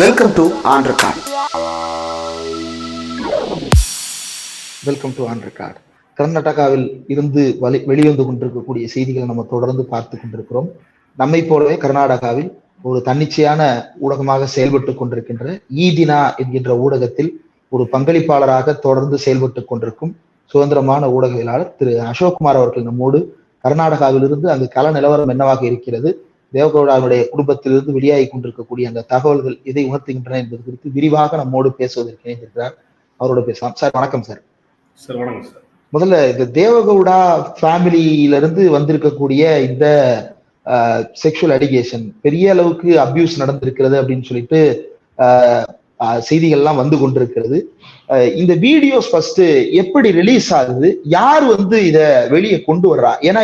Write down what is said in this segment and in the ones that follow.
Welcome to on record. Welcome to on record. கர்நாடகாவில் இருந்து வெளிவந்து கொண்டிருக்கக்கூடிய செய்திகளை நம்ம தொடர்ந்து பார்த்து கொண்டிருக்கிறோம். நம்மை போலவே கர்நாடகாவில் ஒரு தன்னிச்சையான ஊடகமாக செயல்பட்டு கொண்டிருக்கின்ற ஈதினா என்கின்ற ஊடகத்தில் ஒரு பங்களிப்பாளராக தொடர்ந்து செயல்பட்டு கொண்டிருக்கும் சுதந்திரமான ஊடகவியலாளர் திரு அசோக்குமார் அவர்கள் நம்மோடு கர்நாடகாவிலிருந்து அங்கு கள நிலவரம் என்னவாக இருக்கிறது, தேவகவுடாவுடைய குடும்பத்திலிருந்து வெளியாகி கொண்டிருக்கக்கூடிய அந்த தகவல்கள் எதை உணர்த்துகின்றன என்பது குறித்து விரிவாக நம்மோடு பேசுவதற்கு இணைந்திருக்கிறார். அவரோட பேசலாம். சார் வணக்கம். சார் வணக்கம் சார். முதல்ல இந்த தேவகவுடா ஃபேமிலியிலிருந்து வந்திருக்கக்கூடிய இந்த செக்ஷுவல் அலிகேஷன், பெரிய அளவுக்கு அபியூஸ் நடந்திருக்கிறது அப்படின்னு சொல்லிட்டு செய்திகள்லாம் வந்து கொண்டிருக்கிறது. இந்த வீடியோஸ் ஃபர்ஸ்ட் எப்படி ரிலீஸ் ஆகுது, யார் இத வெளியே கொண்டு வர்றா? ஏன்னா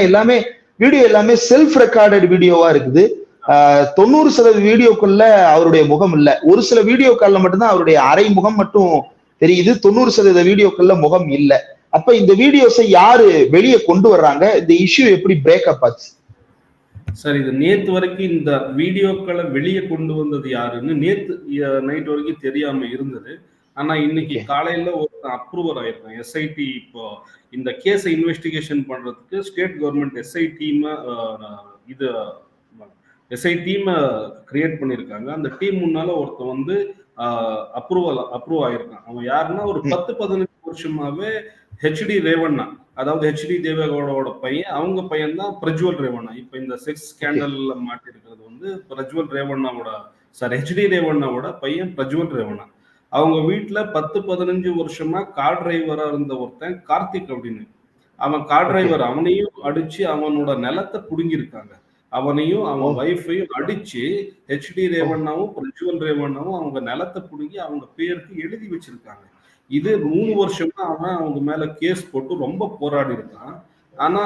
வீடியோ எல்லாமே செல்ஃப் ரெக்கார்டட் வீடியோவா இருக்குது. 90% வீடியோக்குள்ள அவருடைய முகம் இல்ல. ஒரு சில வீடியோக்கள்ல மட்டும்தான் அவருடைய அரை முகம் மட்டும் தெரியுது. 90% வீடியோக்கள்ல முகம் இல்ல. அப்ப இந்த வீடியோஸை யாரு வெளியே கொண்டு வர்றாங்க? இந்த இஷ்யூ எப்படி பிரேக்கப் ஆச்சு? சார், இது நேத்து வரைக்கும் இந்த வீடியோக்களை வெளியே கொண்டு வந்தது யாருன்னு நேத்து நைட் வரைக்கும் தெரியாம இருந்தது. ஆனா இன்னைக்கு காலையில ஒரு அப்ரூவர் ஆயிருக்காங்க. எஸ்ஐடி இப்போ இந்த கேஸை இன்வெஸ்டிகேஷன் பண்றதுக்கு state government SI team create பண்ணிருக்காங்க. அந்த டீம் முன்னால ஒருத்தன் அப்ரூவ் ஆயிருக்கான். அவன் யாருன்னா ஒரு 10-15 வருஷமாவே ஹெச்டி ரேவண்ணா, அதாவது ஹெச்டி தேவேகவுடாவோட பையன். அவங்க பையன் தான் பிரஜ்வல் ரேவண்ணா. இப்ப இந்த செக்ஸ் ஸ்கேண்டல்ல மாட்டி இருக்கிறது பிரஜ்வல் ரேவண்ணாவோட ஹெச்டி ரேவண்ணாவோட பையன் பிரஜ்வல் ரேவண்ணா. அவங்க வீட்டுல 10-15 வருஷமா கார் டிரைவரா இருந்த ஒருத்தன் கார்த்திக் அப்படின்னு. அவன் கார் டிரைவர், அவனையும் அடிச்சு அவனோட நிலத்தை புடுங்கிருக்காங்க. அவனையும் அவன் வைஃபையும் அடிச்சு ஹெச்டி ரேவண்ணாவும் பிரஜ்வல் ரேவண்ணாவும் அவங்க நிலத்தை புடுங்கி அவங்க பேருக்கு எழுதி வச்சிருக்காங்க. இது 3 வருஷமா அவன் அவங்க மேல கேஸ் போட்டு ரொம்ப போராடி இருக்கான். ஆனா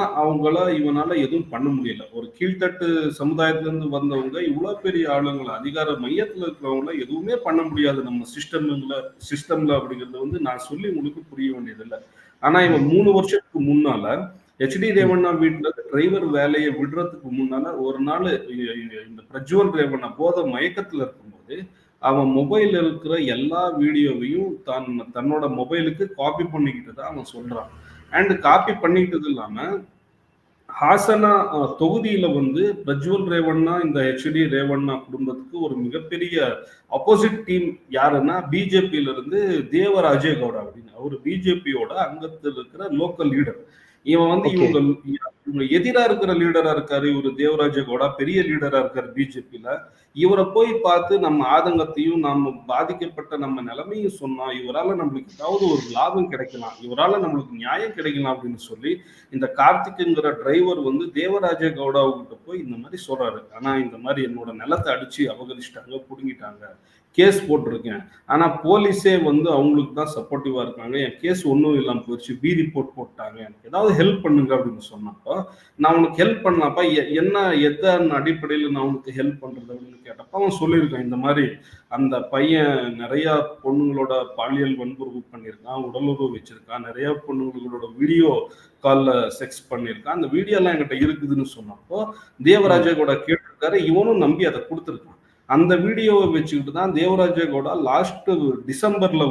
இவனால எதுவும் பண்ண முடியல. ஒரு கீழ்த்தட்டு சமுதாயத்துல இருந்து வந்தவங்க, இவ்வளவு பெரிய ஆளுங்களை, அதிகார மையத்துல இருக்கிறவங்கள எதுவுமே பண்ண முடியாது நம்ம சிஸ்டம்ல அப்படிங்கிறது நான் சொல்லி உங்களுக்கு புரிய வேண்டியது இல்லை. ஆனா இவன் 3 வருஷத்துக்கு முன்னால ஹெச்டி ரேவண்ணா வீட்டுல டிரைவர் வேலையை விடுறதுக்கு முன்னால ஒரு நாள் இந்த பிரஜ்வல் ரேவண்ணா போத மயக்கத்துல இருக்கும்போது அவன் மொபைல் இருக்கிற எல்லா வீடியோவையும் தன்னோட மொபைலுக்கு காப்பி பண்ணிக்கிட்டு தான் அவன் சொல்றான். அண்ட் காப்பி பண்ணிக்கிட்டது இல்லாம ஹாசனா தொகுதியில பிரஜ்வல் ரேவண்ணா இந்த ஹெச்டி ரேவண்ணா குடும்பத்துக்கு ஒரு மிகப்பெரிய ஆப்போசிட் டீம் யாருன்னா பிஜேபியில இருந்து தேவராஜே கவுடா அப்படின்னு. அவரு பிஜேபியோட அங்கத்தில் இருக்கிற லோக்கல் லீடர். இவன் இவங்க எதிரா இருக்கிற லீடரா இருக்காரு. இவரு தேவராஜ கவுடா பெரிய லீடரா இருக்காரு பிஜேபியில. இவரை போய் பார்த்து நம்ம ஆதங்கத்தையும் நம்ம பாதிக்கப்பட்ட நம்ம நிலைமையும் சொன்னா இவரால நம்மளுக்கு ஏதாவது ஒரு லாபம் கிடைக்கலாம், இவரால நம்மளுக்கு நியாயம் கிடைக்கலாம் அப்படின்னு சொல்லி இந்த கார்த்திக்ங்கிற டிரைவர் தேவராஜ கவுடாவுக்கிட்ட போய் இந்த மாதிரி சொல்றாரு. ஆனா இந்த மாதிரி என்னோட நிலத்தை அடிச்சு அபகரிச்சிட்டாங்க, புடுங்கிட்டாங்க, கேஸ் போட்டிருக்கேன். ஆனா போலீஸே அவங்களுக்கு தான் சப்போர்ட்டிவா இருக்காங்க, என் கேஸ் ஒன்றும் இல்லாம போயிடுச்சு, பி ரிப்போர்ட் போட்டாங்க, எனக்கு ஏதாவது ஹெல்ப் பண்ணுங்க அப்படின்னு சொன்னப்போ, நான் உனக்கு ஹெல்ப் பண்ணப்பா எதன் அடிப்படையில் நான் உனக்கு ஹெல்ப் பண்றது அப்படின்னு கேட்டப்ப அவன் சொல்லியிருக்கான், இந்த மாதிரி அந்த பையன் நிறைய பொண்ணுங்களோட பாலியல் வன்புறுவு பண்ணியிருக்கான், உடலுறவு வச்சிருக்கான், நிறைய பொண்ணுங்களோட வீடியோ கால்ல செக்ஸ் பண்ணியிருக்கான், அந்த வீடியோ எல்லாம் என்கிட்ட இருக்குதுன்னு சொன்னப்போ தேவராஜா கூட கேட்டிருக்காரு. இவனும் நம்பி அதை கொடுத்துருக்கான். அந்த வீடியோவை வச்சுக்கிட்டு தான் தேவராஜ கவுடா லாஸ்ட் டிசம்பர்ல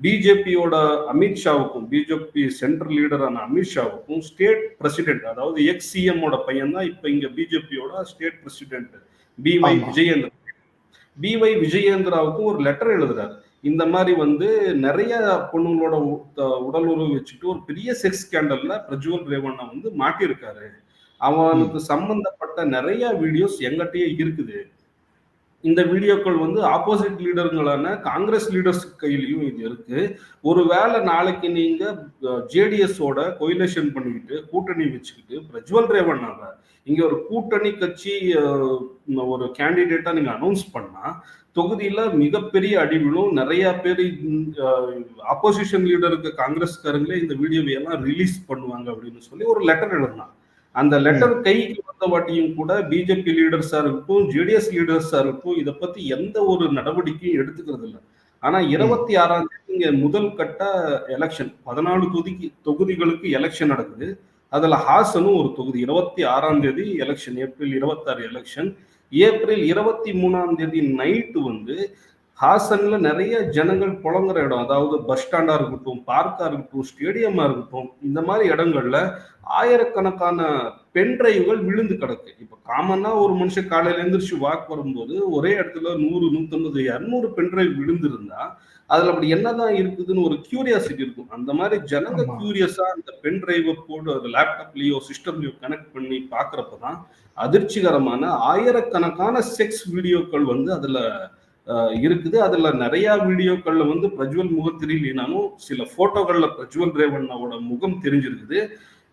பிஜேபியோட அமித்ஷாவுக்கும், பிஜேபி சென்ட்ரல் லீடரான அமித்ஷாவுக்கும் ஸ்டேட் பிரசிடென்ட், அதாவது எக்ஸ் சிஎம்மோட பையன் தான் இப்ப இங்க பிஜேபியோட ஸ்டேட் பிரசிடென்ட் பிஒய் விஜயேந்திராவுக்கும் ஒரு லெட்டர் எழுதுறாரு. இந்த மாதிரி நிறைய பொண்ணுங்களோட உடல் உறவு வச்சுட்டு ஒரு பெரிய செக்ஸ் ஸ்கேண்டல்ல பிரஜ்வல் ரேவண்ணா மாட்டியிருக்காரு. அவனுக்கு சம்பந்தப்பட்ட நிறைய வீடியோஸ் எங்கிட்டயே இருக்குது. இந்த வீடியோக்கள் ஆப்போசிட் லீடர்களான காங்கிரஸ் லீடர்ஸ் கையிலையும் இது இருக்கு. ஒருவேளை நாளைக்கு நீங்க ஜேடிஎஸோட கோயிலேஷன் பண்ணிக்கிட்டு கூட்டணி வச்சுக்கிட்டு பிரஜ்வல் ரேவண்ணாவை இங்க ஒரு கூட்டணி கட்சி ஒரு கேண்டிடேட்டா நீங்க அனௌன்ஸ் பண்ணா தொகுதியில மிகப்பெரிய அடிவிலும், நிறைய பேர் ஆப்போசிஷன் லீடருக்கு காங்கிரஸ்காரங்களே இந்த வீடியோவை எல்லாம் ரிலீஸ் பண்ணுவாங்க அப்படின்னு சொல்லி ஒரு லெட்டர் எழுதினான். அந்த லெட்டர் கைக்கு வந்த வாட்டியும் கூட பிஜேபி லீடர்ஸா இருக்கட்டும், ஜேடிஎஸ் லீடர்ஸா இருக்கட்டும், இதை பத்தி எந்த ஒரு நடவடிக்கையும் எடுத்துக்கிறது இல்லை. ஆனா 26ஆம் தேதி இங்க முதல் கட்ட எலெக்ஷன், 14 தொகுதிகளுக்கு எலெக்ஷன் நடக்குது. அதுல ஹாசனும் ஒரு தொகுதி. 26ஆம் தேதி election, April 26 election. April 23 night வந்து ஹாசன்ல நிறைய ஜனங்கள் புழங்குற இடம், அதாவது பஸ் ஸ்டாண்டா இருக்கட்டும், பார்க்கா இருக்கட்டும், ஸ்டேடியமா இருக்கட்டும், இந்த மாதிரி இடங்கள்ல ஆயிரக்கணக்கான பென் டிரைவ்கள் விழுந்து கிடக்கு. இப்ப காமனா ஒரு மனுஷன் காலையில எழுந்திரிச்சு வாக் வரும்போது ஒரே இடத்துல 100, 150, 200 பென் டிரைவ் விழுந்திருந்தா அதுல அப்படி என்னதான் இருக்குதுன்னு ஒரு கியூரியாசிட்டி இருக்கும். அந்த மாதிரி ஜனங்க ஆமா. கியூரியஸா அந்த பென் டிரைவை போட்டு அது லேப்டாப்லயோ சிஸ்டம்லயோ கனெக்ட் பண்ணி பாக்குறப்பதான் அதிர்ச்சிகரமான ஆயிரக்கணக்கான செக்ஸ் வீடியோக்கள் வந்து அதுல இருக்குது. அதுல நிறைய வீடியோக்கள்ல வந்து பிரஜ்வல் முகம் தெரியலனாலும் சில போட்டோகள்ல பிரஜ்வல் ரேவண்ணாவோட முகம் தெரிஞ்சிருக்குது.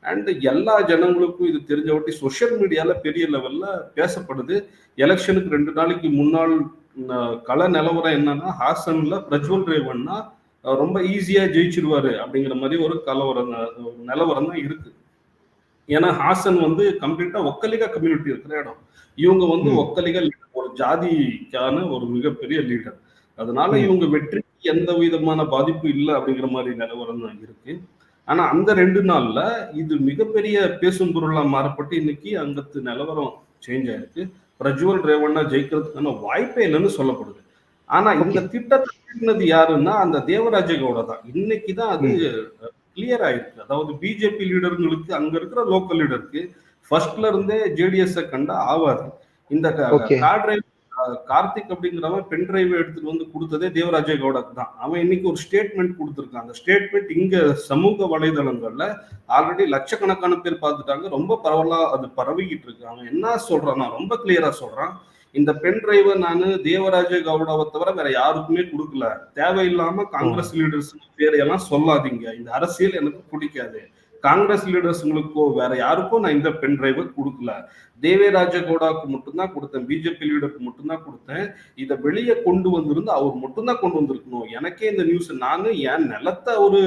அண்ட் எல்லா ஜனங்களுக்கும் இது தெரிஞ்ச ஒட்டி சோஷியல் மீடியால பெரிய லெவல்ல பேசப்படுது. எலெக்ஷனுக்கு 2 நாளைக்கு முன்னாள் கள நிலவரம் என்னன்னா, ஹாசன்ல பிரஜ்வல் ரேவண்ணா ரொம்ப ஈஸியா ஜெயிச்சிருவாரு அப்படிங்கிற மாதிரி ஒரு நிலவரம் தான் இருக்கு. ஏன்னா ஹாசன் வந்து கம்ப்ளீட்டா ஒக்கலிகா கம்யூனிட்டி இருக்கிற இடம். இவங்க வந்து ஒக்கலிகா ஒரு ஜாதிக்கான ஒரு மிகப்பெரிய லீடர். அதனால இவங்க வெற்றிக்கு எந்த விதமான பாதிப்பு இல்லை அப்படிங்கிற மாதிரி நிலவரம் தான் இருக்கு. ஆனா அந்த 2 நாள்ல இது மிகப்பெரிய பேசும் பொருளா மாறப்பட்டு இன்னைக்கு அங்கத்து நிலவரம் சேஞ்ச் ஆயிருக்கு. பிரஜ்வல் ரேவண்ணா ஜெயிக்கிறதுக்கான வாய்ப்பே இல்லைன்னு சொல்லப்படுது. ஆனா இந்த திட்டத்தை தீட்டினது யாருன்னா அந்த தேவராஜ கவுடா தான். இன்னைக்குதான் அது கிளியர் ஆயிருக்கு. அதாவது பிஜேபி லீடர்களுக்கு, அங்க இருக்கிற லோக்கல் லீடருக்கு ஃபர்ஸ்ட்ல இருந்தே ஜேடிஎஸ் கண்டா ஆவாது. இந்த கார் டிரைவ் கார்த்திக் அப்படிங்கிறவன் பென் டிரைவ் எடுத்துட்டு வந்து கொடுத்ததே தேவராஜ கவுடாக்கு தான். அவன் இன்னைக்கு ஒரு ஸ்டேட்மெண்ட் கொடுத்திருக்கான். அந்த ஸ்டேட்மெண்ட் இங்க சமூக வலைதளங்கள்ல ஆல்ரெடி லட்சக்கணக்கான பேர் பார்த்துட்டாங்க. ரொம்ப பரவலா அது பரவிக்கிட்டு இருக்கு. அவன் என்ன சொல்றான்னா ரொம்ப கிளியரா சொல்றான், இந்த பென் டிரைவை நான் தேவராஜ கவுடாவை தவிர வேற யாருக்குமே கொடுக்கல. தேவையில்லாம காங்கிரஸ் லீடர்ஸ் பேரையெல்லாம் சொல்லாதீங்க. இந்த அரசியல் எனக்கு பிடிக்காது. காங்கிரஸ் லீடர்ஸுங்களுக்கோ வேற யாருக்கோ நான் இந்த பென் டிரைவை கொடுக்கல. தேவராஜ கவுடாவுக்கு மட்டும்தான் கொடுத்தேன். பிஜேபி லீடருக்கு மட்டும்தான் கொடுத்தேன். இதை வெளியே கொண்டு வந்திருந்து அவர் மட்டும்தான் கொண்டு வந்திருக்கணும். எனக்கே இந்த நியூஸ், நானு என் நிலத்தை அவரு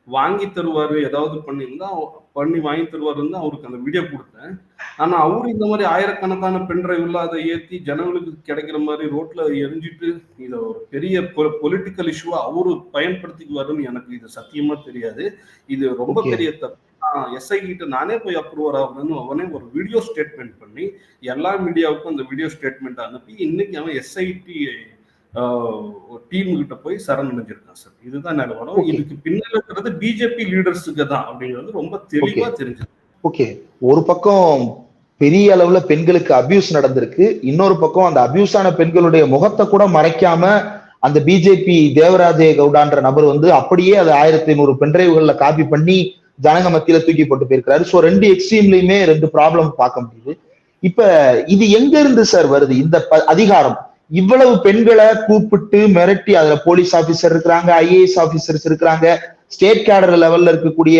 வாங்கி தருவாரு, ஏதாவது பண்ணி வாங்கி தருவாருன்னு அவருக்கு அந்த வீடியோ கொடுத்தேன். ஆனா அவரு இந்த மாதிரி ஆயிரக்கணக்கான பென் டிரைவ்ல அதை ஏத்தி ஜனங்களுக்கு கிடைக்கிற மாதிரி ரோட்ல எரிஞ்சிட்டு இதை ஒரு பெரிய பொலிட்டிக்கல் இஷ்யூவா அவரு பயன்படுத்திக்குவாருன்னு எனக்கு இது சத்தியமா தெரியாது. இது ரொம்ப பெரிய தப்பு. எஸ்ஐ கிட்ட நானே போய் அப்ரூவர் ஆகுறேன்னு அவனே ஒரு வீடியோ ஸ்டேட்மெண்ட் பண்ணி எல்லா மீடியாவுக்கும் அந்த வீடியோ ஸ்டேட்மெண்ட் அனுப்பி இன்னைக்கு அவன் எஸ்ஐடி டீம் கிட்ட போய் சரணடைஞ்சிருக்கான் சார். இதுதான் நிலவரம். இதுக்கு பின்னால இருக்கிறது பிஜேபி லீடர்ஸுக்கு தான் அப்படிங்கிறது ரொம்ப தெளிவா தெரிஞ்சது. ஓகே, ஒரு பக்கம் பெரிய அளவுல பெண்களுக்கு அபியூஸ் நடந்திருக்கு, இன்னொரு பக்கம் அந்த அபியூஸ் ஆன பெண்களுடைய முகத்தை கூட மறைக்காம அந்த பிஜேபி தேவராஜ கவுடான்ற நபர் வந்து அப்படியே அது 1500 பென்டிரைவ்கள்ல காப்பி பண்ணி ஜனங்க மத்தியில தூக்கி போட்டு போயிருக்கிறாரு. சோ 2 எக்ஸ்ட்ரீம்லயுமே 2 ப்ராப்ளம் பார்க்க முடியுது. இப்ப இது எங்க இருந்து சார் வருது இந்த அதிகாரம்? இவ்வளவு பெண்களை கூப்பிட்டு மிரட்டி, அதுல போலீஸ் ஆபீசர் இருக்கிறாங்க, ஐஏஎஸ் ஆபீசர்ஸ் இருக்கிறாங்க, ஸ்டேட் கேடர் லெவல்ல இருக்கக்கூடிய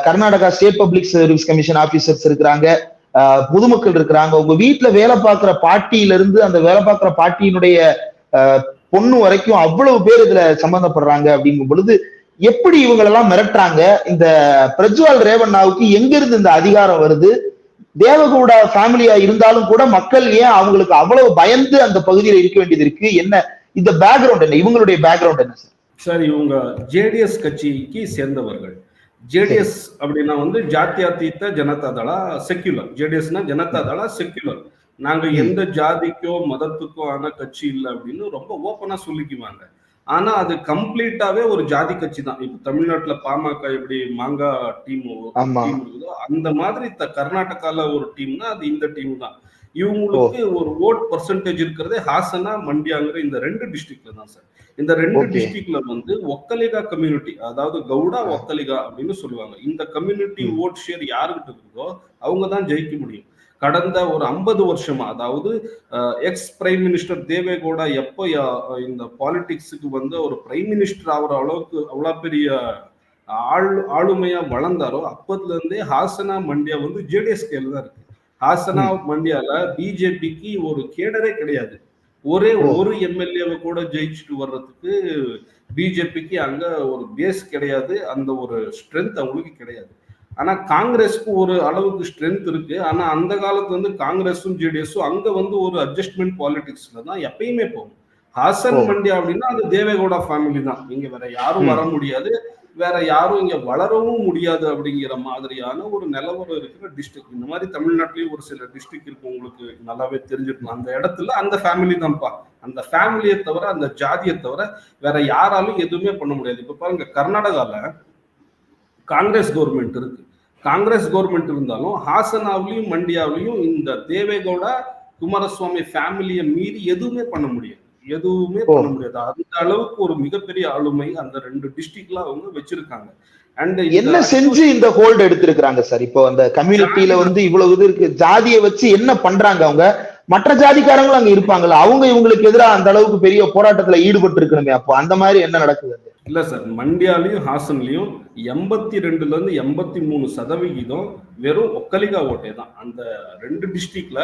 Karnataka state public service commission officers இருக்கிறாங்க, பொதுமக்கள் இருக்கிறாங்க. உங்க வீட்டுல வேலை பார்க்கிற பாட்டியில இருந்து அந்த வேலை பார்க்கிற பாட்டியினுடைய பொண்ணு வரைக்கும் அவ்வளவு பேர் இதுல சம்பந்தப்படுறாங்க. அப்படிங்கும் பொழுது எப்படி இவங்களெல்லாம் மிரட்டுறாங்க? இந்த பிரஜ்வால் ரேவண்ணாவுக்கு எங்க இருந்து இந்த அதிகாரம் வருது? தேவகவுடா ஃபேமிலியா இருந்தாலும் கூட மக்கள் ஏன் அவங்களுக்கு அவ்வளவு பயந்து அந்த பகுதியில் இருக்க வேண்டியது இருக்கு? என்ன இந்த பேக்ரவுண்ட், என்ன இவங்களுடைய பேக்ரவுண்ட் என்ன சார்? சார், இவங்க ஜேடிஎஸ் கட்சிக்கு சேர்ந்தவர்கள். ஜேடிஎஸ் அப்படின்னா வந்து ஜாத்தியாதீத ஜனதா தளா செக்யுலர். ஜேடிஎஸ்னா ஜனதா தளா செக்யுலர். நாங்க எந்த ஜாதிக்கோ மதத்துக்கோ ஆன கட்சி இல்லை அப்படின்னு ரொம்ப ஓப்பனா சொல்லிக்குவாங்க. ஆனா அது கம்ப்ளீட்டாவே ஒரு ஜாதி கட்சி தான். இப்ப தமிழ்நாட்டுல பாமக எப்படி மாங்கா டீம் இருக்குதோ அந்த மாதிரி கர்நாடகால ஒரு டீம்னா அது இந்த டீம் தான். இவங்களுக்கு ஒரு ஓட் பர்சன்டேஜ் இருக்கிறதே ஹாசனா மண்டியாங்கிற இந்த 2 டிஸ்ட்ரிக்ட்ல தான் சார். இந்த 2 டிஸ்ட்ரிக்ட்ல வந்து ஒக்கலிகா கம்யூனிட்டி, அதாவது கவுடா ஒக்கலிகா அப்படின்னு சொல்லுவாங்க. இந்த கம்யூனிட்டி ஓட் ஷேர் யாருக்கிட்ட இருக்குதோ அவங்க தான் ஜெயிக்க முடியும். கடந்த ஒரு 50 வருஷமா, அதாவது எக்ஸ் பிரைம் மினிஸ்டர் தேவேகவுடா எப்போ இந்த பாலிடிக்ஸுக்கு வந்து ஒரு பிரைம் மினிஸ்டர் ஆகிற அளவுக்கு அவ்வளவு பெரிய ஆளுமையா வளர்ந்தாரோ அப்பத்துல இருந்தே ஹாசனா மண்டியா வந்து ஜேடிஎஸ் கையில தான் இருக்கு. ஹாசனா மண்டியால பிஜேபிக்கு ஒரு கேடரே கிடையாது. ஒரு எம்எல்ஏவை கூட ஜெயிச்சுட்டு வர்றதுக்கு பிஜேபிக்கு அங்க ஒரு பேஸ் கிடையாது. அந்த ஒரு ஸ்ட்ரென்த் அவங்களுக்கு கிடையாது. ஆனா காங்கிரஸ்க்கு ஒரு அளவுக்கு ஸ்ட்ரென்த் இருக்கு. ஆனா அந்த காலத்துல வந்து காங்கிரஸும் ஜேடிஎஸும் அங்க வந்து ஒரு அட்ஜஸ்ட்மெண்ட் பாலிடிக்ஸ்ல தான் எப்பயுமே போகும். ஹாசன் மண்டியா அப்படின்னா அது தேவேகவுடா ஃபேமிலி தான். இங்க வேற யாரும் வர முடியாது. வேற யாரும் இங்க வளரவும் முடியாது அப்படிங்கிற மாதிரியான ஒரு நிலவரம் இருக்கிற டிஸ்ட்ரிக்ட். இந்த மாதிரி தமிழ்நாட்டிலேயும் ஒரு சில டிஸ்ட்ரிக்ட் இருக்கு, உங்களுக்கு நல்லாவே தெரிஞ்சிருக்கும். அந்த இடத்துல அந்த ஃபேமிலி தான்ப்பா, அந்த ஃபேமிலியை தவிர அந்த ஜாதியை தவிர வேற யாராலும் எதுவுமே பண்ண முடியாது. இப்ப பாருங்க, கர்நாடகால காங்கிரஸ் கவர்மெண்ட் இருக்கு. காங்கிரஸ் கவர்மெண்ட் இருந்தாலும் ஹாசனாவிலையும் மண்டியாவிலையும் இந்த தேவேகவுடா குமாரசுவாமி ஃபேமிலியை மீறி எதுவுமே பண்ண முடியாது, எதுவுமே பண்ண முடியாது. அந்த அளவுக்கு ஒரு மிகப்பெரிய ஆளுமை அந்த 2 டிஸ்ட்ரிக்ட்ல அவங்க வச்சிருக்காங்க. அண்ட் என்ன செஞ்சு இந்த ஹோல்டு எடுத்திருக்காங்க சார்? இப்போ அந்த கம்யூனிட்டியில இவ்வளவு இது இருக்கு, ஜாதியை வச்சு என்ன பண்றாங்க அவங்க? மற்ற ஜாதிக்காரங்களும் அங்க இருப்பாங்கல்ல, அவங்க இவங்களுக்கு எதிராக அந்த அளவுக்கு பெரிய போராட்டத்துல ஈடுபட்டு இருக்கணுமே, அப்போ அந்த மாதிரி என்ன நடக்குது? இல்ல சார், மண்டியாலையும் ஹாசன்லயும் 82% 83% வெறும் ஒக்கலிகா ஓட்டே தான். அந்த 2 டிஸ்ட்ரிக்ட்ல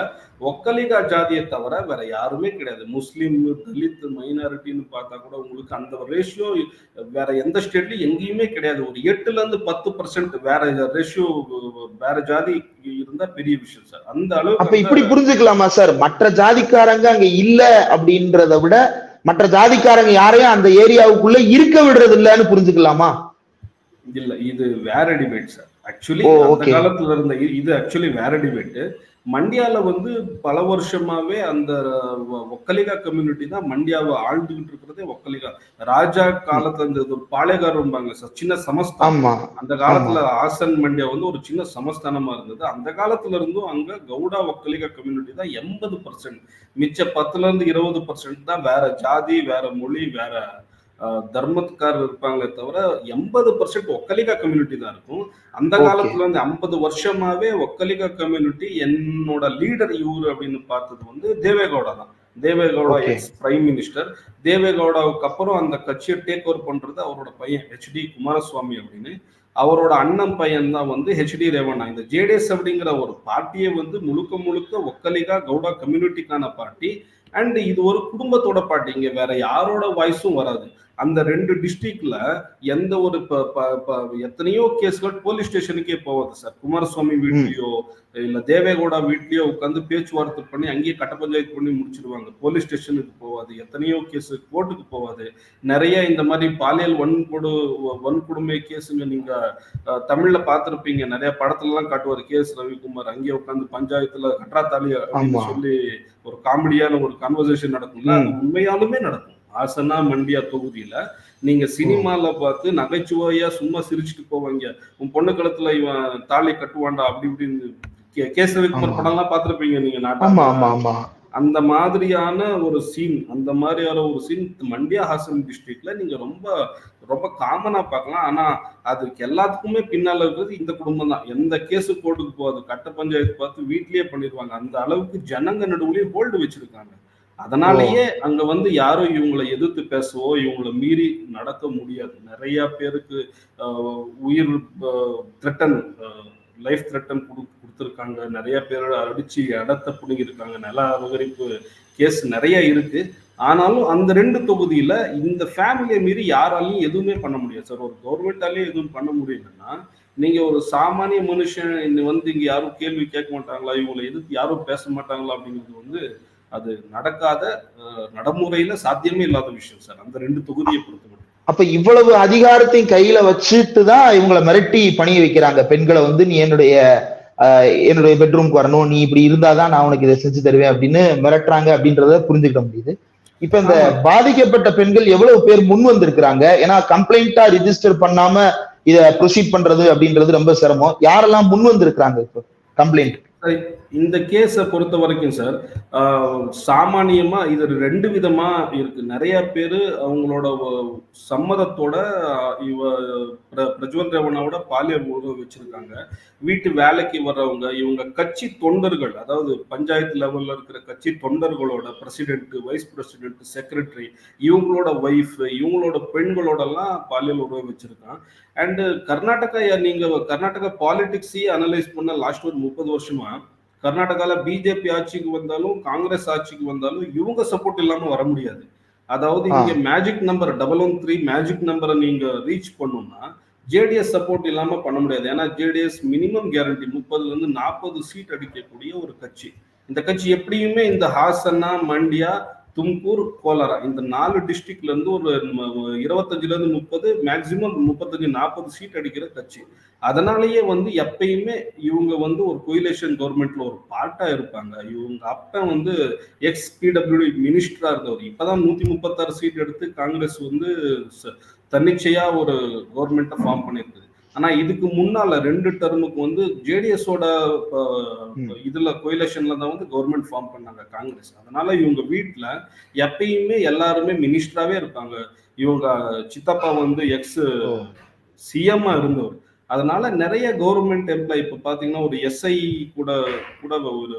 ஒக்கலிகா ஜாதியை தவிர வேற யாருமே கிடையாது. முஸ்லீம், தலித், மைனாரிட்டின்னு பார்த்தா கூட உங்களுக்கு அந்த ரேஷியோ வேற எந்த ஸ்டேட்லயும் எங்கேயுமே கிடையாது. ஒரு 8-10% வேற ரேஷியோ வேற ஜாதி இருந்தா பெரிய விஷயம் சார். அந்த அளவுக்கு. அப்ப இப்படி புரிஞ்சுக்கலாமா சார், மற்ற ஜாதிக்காரங்க அங்க இல்ல அப்படின்றத விட மற்ற ஜாதிக்காரங்க யாரையும் அந்த ஏரியாவுக்குள்ள இருக்க விடுறது இல்லன்னு புரிஞ்சுக்கலாமா? இல்ல, இது வேற டிபேட் சார். ஆக்சுவலி அந்த காலத்துல இருந்த இது ஆக்சுவலி வேற டிபேட். மண்டியால பல வருஷமாவே அந்த ஒக்கலிகா கம்யூனிட்டி தான் மண்டியாவை ஆழ்ந்துகிட்டு இருக்கிறதே. ஒக்கலிகா ராஜா காலத்துல இருந்த ஒரு பாளையக்காரம்பாங்க சார், சின்ன சமஸ்தானம். அந்த காலத்துல ஆசன் மண்டியா ஒரு சின்ன சமஸ்தானமா இருந்தது. அந்த காலத்துல இருந்தும் அங்க கவுடா ஒக்கலிகா கம்யூனிட்டி தான் 80%. மிச்ச 10-20% தான் வேற ஜாதி, வேற மொழி, வேற தர்மத்துக்காரர் இருப்பாங்களே தவிர 80% ஒக்கலிகா கம்யூனிட்டி தான் இருக்கும். அந்த காலத்துல 50 வருஷமாவே ஒக்கலிகா கம்யூனிட்டி என்னோட லீடர் இவரு அப்படின்னு பார்த்தது தேவேகவுடா தான். Deve Gowda ex prime minister. தேவேகவுடாவுக்கு அப்புறம் அந்த கட்சியை டேக் ஓவர் பண்றது அவரோட பையன் ஹெச்டி குமாரசுவாமி அப்படின்னு. அவரோட அண்ணன் பையன் தான் ஹெச்டி ரேவண்ணா. இந்த ஜேடிஎஸ் அப்படிங்கிற ஒரு பார்ட்டியே முழுக்க முழுக்க ஒக்கலிகா கவுடா கம்யூனிட்டிக்கான பார்ட்டி. அண்ட் இது ஒரு குடும்பத்தோட பார்ட்டி, இங்க வேற யாரோட வாய்ஸும் வராது. அந்த 2 டிஸ்ட்ரிக்ட்ல எந்த ஒரு எத்தனையோ கேஸ்கள் போலீஸ் ஸ்டேஷனுக்கே போவாது சார். குமாரசுவாமி வீட்லயோ இல்ல தேவேகவுடா வீட்லயோ உட்காந்து பேச்சுவார்த்தை பண்ணி அங்கேயே கட்ட பஞ்சாயத்து பண்ணி முடிச்சிருவாங்க. போலீஸ் ஸ்டேஷனுக்கு போவாது, எத்தனையோ கேஸ் கோர்ட்டுக்கு போவாது. நிறைய இந்த மாதிரி பாலியல் வன்கொடுமை கேஸுங்க நீங்க தமிழ்ல பார்த்திருப்பீங்க, நிறைய படத்துல எல்லாம் காட்டுவார் கேஸ் ரவிக்குமார். அங்கேயே உட்காந்து பஞ்சாயத்துல கட்ராத்தாலி அப்படின்னு சொல்லி ஒரு காமெடியான ஒரு கான்வர்சேஷன் நடக்கும்ல, அது உண்மையாலுமே நடக்கும். ஆசனா மண்டியா தொகுதியில நீங்க சினிமால பார்த்து நகைச்சுவையா சும்மா சிரிச்சுட்டு போவாங்க, உன் பொண்ணு கழுத்துல இவன் தாலி கட்டுவாண்டா அப்படி இப்படின்னு கேஸ் ரவிக்குமார் படம் எல்லாம் பார்த்திருப்பீங்க நீங்க நாட்டா. அந்த மாதிரியான ஒரு சீன், அந்த மாதிரியான ஒரு சீன் மண்டியா ஹாசன் டிஸ்ட்ரிக்ட்ல நீங்க ரொம்ப ரொம்ப காமனா பார்க்கலாம். ஆனா அதுக்கு எல்லாத்துக்குமே பின்னால இருக்கிறது இந்த குடும்பம் தான். எந்த கேஸு கோர்ட்டுக்கு போகாது, கட்ட பஞ்சாயத்து பார்த்து வீட்லயே பண்ணிடுவாங்க. அந்த அளவுக்கு ஜனங்க நடுவுலயே ஹோல்டு வச்சிருக்காங்க. அதனாலேயே அங்க யாரும் இவங்களை எதிர்த்து பேசவோ இவங்களை மீறி நடக்க முடியாது. நிறைய பேருக்கு உயிர் த்ரெட்டன், லைஃப் த்ரெட்டன் கொடுத்துருக்காங்க. நிறைய பேரோட அடிச்சு இடத்த பிடிங்கிருக்காங்க. நில அபகரிப்பு கேஸ் நிறைய இருக்கு. ஆனாலும் அந்த 2 தொகுதியில இந்த ஃபேமிலியை மீறி யாராலையும் எதுவுமே பண்ண முடியாது சார். ஒரு கவர்மெண்டாலேயே எதுவும் பண்ண முடியலன்னா நீங்க ஒரு சாமானிய மனுஷன் இங்க யாரும் கேள்வி கேட்க மாட்டாங்களா, இவங்களை எதிர்த்து யாரும் பேச மாட்டாங்களா அப்படிங்கிறது அது நடக்காத, நடைமுறையில சாத்தியமே இல்லாத விஷயம் சார் அந்த 2 தொகுதியை பொறுத்தவரை. அப்ப இவ்வளவு அதிகாரத்தையும் கையில வச்சுட்டு தான் இவங்களை மிரட்டி பணிய வைக்கிறாங்க. பெண்களை நீ என்னுடைய பெட்ரூம்க்கு வரணும், நீ இப்படி இருந்தாதான் நான் உனக்கு இதை செஞ்சு தருவேன் அப்படின்னு மிரட்டுறாங்க அப்படின்றத புரிஞ்சுக்கிட முடியுது. இப்ப இந்த பாதிக்கப்பட்ட பெண்கள் எவ்வளவு பேர் முன் வந்திருக்கிறாங்க? ஏன்னா கம்ப்ளைண்டா ரிஜிஸ்டர் பண்ணாம இத ப்ரொசீட் பண்றது அப்படின்றது ரொம்ப சிரமம். யாரெல்லாம் முன் வந்திருக்கிறாங்க இப்போ கம்ப்ளைண்ட்? இந்த கேஸை பொறுத்த வரைக்கும் சார், சாமானியமா இது 2 விதமா இருக்கு. நிறைய பேரு அவங்களோட சம்மதத்தோட பிரஜ்வல் ரேவண்ணாவோட பாலியல் உறவு வச்சிருக்காங்க. வீட்டு வேலைக்கு வர்றவங்க, இவங்க கட்சி தொண்டர்கள், அதாவது பஞ்சாயத்து லெவல்ல இருக்கிற கட்சி தொண்டர்களோட பிரசிடென்ட், வைஸ் பிரசிடென்ட், செக்ரட்டரி, இவங்களோட ஒய்ஃப், இவங்களோட பெண்களோட எல்லாம் பாலியல் உறவு வச்சிருக்கான். அண்ட் கர்நாடகா பாலிடிக்ஸையே அனலைஸ் பண்ண லாஸ்ட் ஒரு 30 வருஷமா கர்நாடகால பிஜேபி ஆட்சிக்கு வந்தாலும் காங்கிரஸ் ஆட்சிக்கு வந்தாலும் இவங்க சப்போர்ட் இல்லாம வர முடியாது. அதாவது இங்க மேஜிக் நம்பர் 113 மேஜிக் நம்பரை நீங்க ரீச் பண்ணணும்னா ஜேடிஎஸ் சப்போர்ட் இல்லாம பண்ண முடியாது. ஏன்னா ஜேடிஎஸ் மினிமம் கேரண்டி 30-40 சீட் அடிக்கக்கூடிய ஒரு கட்சி. இந்த கட்சி எப்படியுமே இந்த ஹாசனா, மண்டியா, தும்கூர், கோலாரா இந்த 4 டிஸ்ட்ரிக்ட்ல இருந்து ஒரு 25ல இருந்து 30 மேக்சிமம் 35-40 சீட் அடிக்கிற கட்சி. அதனாலேயே வந்து எப்பயுமே இவங்க வந்து ஒரு கோயிலேஷன் கவர்மெண்ட்ல ஒரு பார்ட்டா இருப்பாங்க. இவங்க அப்ப வந்து எக்ஸ் பிடபிள்யூடி மினிஸ்டரா இருந்தவர். இப்பதான் 136 சீட் எடுத்து காங்கிரஸ் வந்து தன்னிச்சையா ஒரு கவர்மெண்ட்டை ஃபார்ம் பண்ணியிருக்குது. ஆனா இதுக்கு முன்னால 2 டர்முக்கு வந்து ஜேடிஎஸோட இதுல கோயிலேஷன்ல தான் வந்து கவர்மெண்ட் ஃபார்ம் பண்ணாங்க காங்கிரஸ். அதனால இவங்க வீட்டுல எப்பயுமே எல்லாருமே மினிஸ்டராவே இருப்பாங்க. இவங்க சித்தப்பா வந்து எக்ஸ் சிஎம்மா இருந்தவர். அதனால நிறைய கவர்மெண்ட் எம்ப்ளாய் இப்ப பாத்தீங்கன்னா ஒரு எஸ்ஐ கூட கூட ஒரு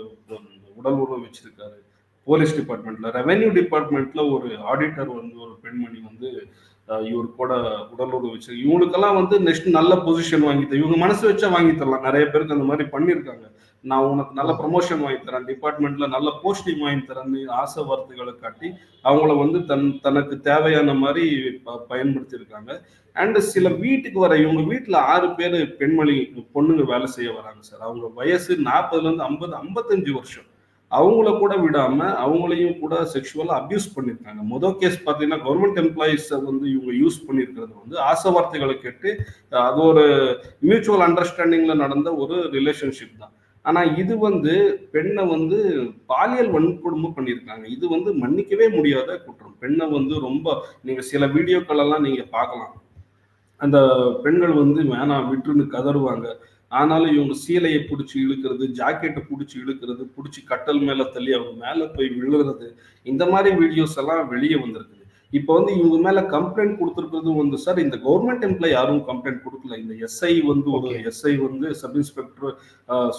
உடல் உறவு வச்சிருக்காரு. போலீஸ் டிபார்ட்மெண்ட்ல, ரெவென்யூ டிபார்ட்மெண்ட்ல ஒரு ஆடிட்டர் வந்து ஒரு பெண்மணி வந்து இவர் கூட உடல் உறவு வச்சு இவங்களுக்கெல்லாம் வந்து நெக்ஸ்ட் நல்ல பொசிஷன் வாங்கி தரும். இவங்க மனசு வச்சா வாங்கி தரலாம். நிறைய பேருக்கு அந்த மாதிரி பண்ணியிருக்காங்க. நான் உனக்கு நல்ல ப்ரமோஷன் வாங்கி தரேன், டிபார்ட்மெண்ட்ல நல்ல போஸ்டிங் வாங்கி தரேன்னு ஆசை வார்த்தைகளை காட்டி அவங்கள வந்து தனக்கு தேவையான மாதிரி பயன்படுத்தியிருக்காங்க. அண்ட் சில வீட்டுக்கு வர இவங்க வீட்டுல 6 பேர் பெண்மணி பொண்ணுங்க வேலை செய்ய வராங்க சார். அவங்க வயசு 40ல இருந்து 50, 55 வருஷம். அவங்கள கூட விடாம அவங்களையும் கூட செக்ஷுவலா அபியூஸ் பண்ணிருக்காங்க. முதல் கேஸ் பாத்தீங்கன்னா கவர்மெண்ட் எம்ப்ளாயிஸ் வந்து இவங்க யூஸ் பண்ணிருக்கிறது வந்து ஆசை வார்த்தைகளை கேட்டு அது ஒரு மியூச்சுவல் அண்டர்ஸ்டாண்டிங்ல நடந்த ஒரு ரிலேஷன்ஷிப் தான். ஆனா இது வந்து பெண்ணை வந்து பாலியல் வன்கொடுமை பண்ணியிருக்காங்க. இது வந்து மன்னிக்கவே முடியாத குற்றம். பெண்ணை வந்து ரொம்ப நீங்க சில வீடியோக்கள் எல்லாம் நீங்க பார்க்கலாம். அந்த பெண்கள் வந்து வேணாம் விட்டுன்னு கதறுவாங்க. ஆனாலும் இவங்க சீலையை பிடிச்சி இழுக்கிறது, ஜாக்கெட்டை பிடிச்சி இழுக்கிறது, பிடிச்சி கட்டல் மேல தள்ளி அவங்க மேல போய் விழுறது, இந்த மாதிரி வீடியோஸ் எல்லாம் வெளியே வந்திருக்குது. இப்போ வந்து இவங்க மேல கம்ப்ளைண்ட் கொடுத்துருக்கிறது வந்து சார் இந்த கவர்மெண்ட் எம்ப்ளாய் யாரும் கம்ப்ளைண்ட் கொடுக்கல. இந்த எஸ்ஐ வந்து ஒரு எஸ்ஐ வந்து சப் இன்ஸ்பெக்டர்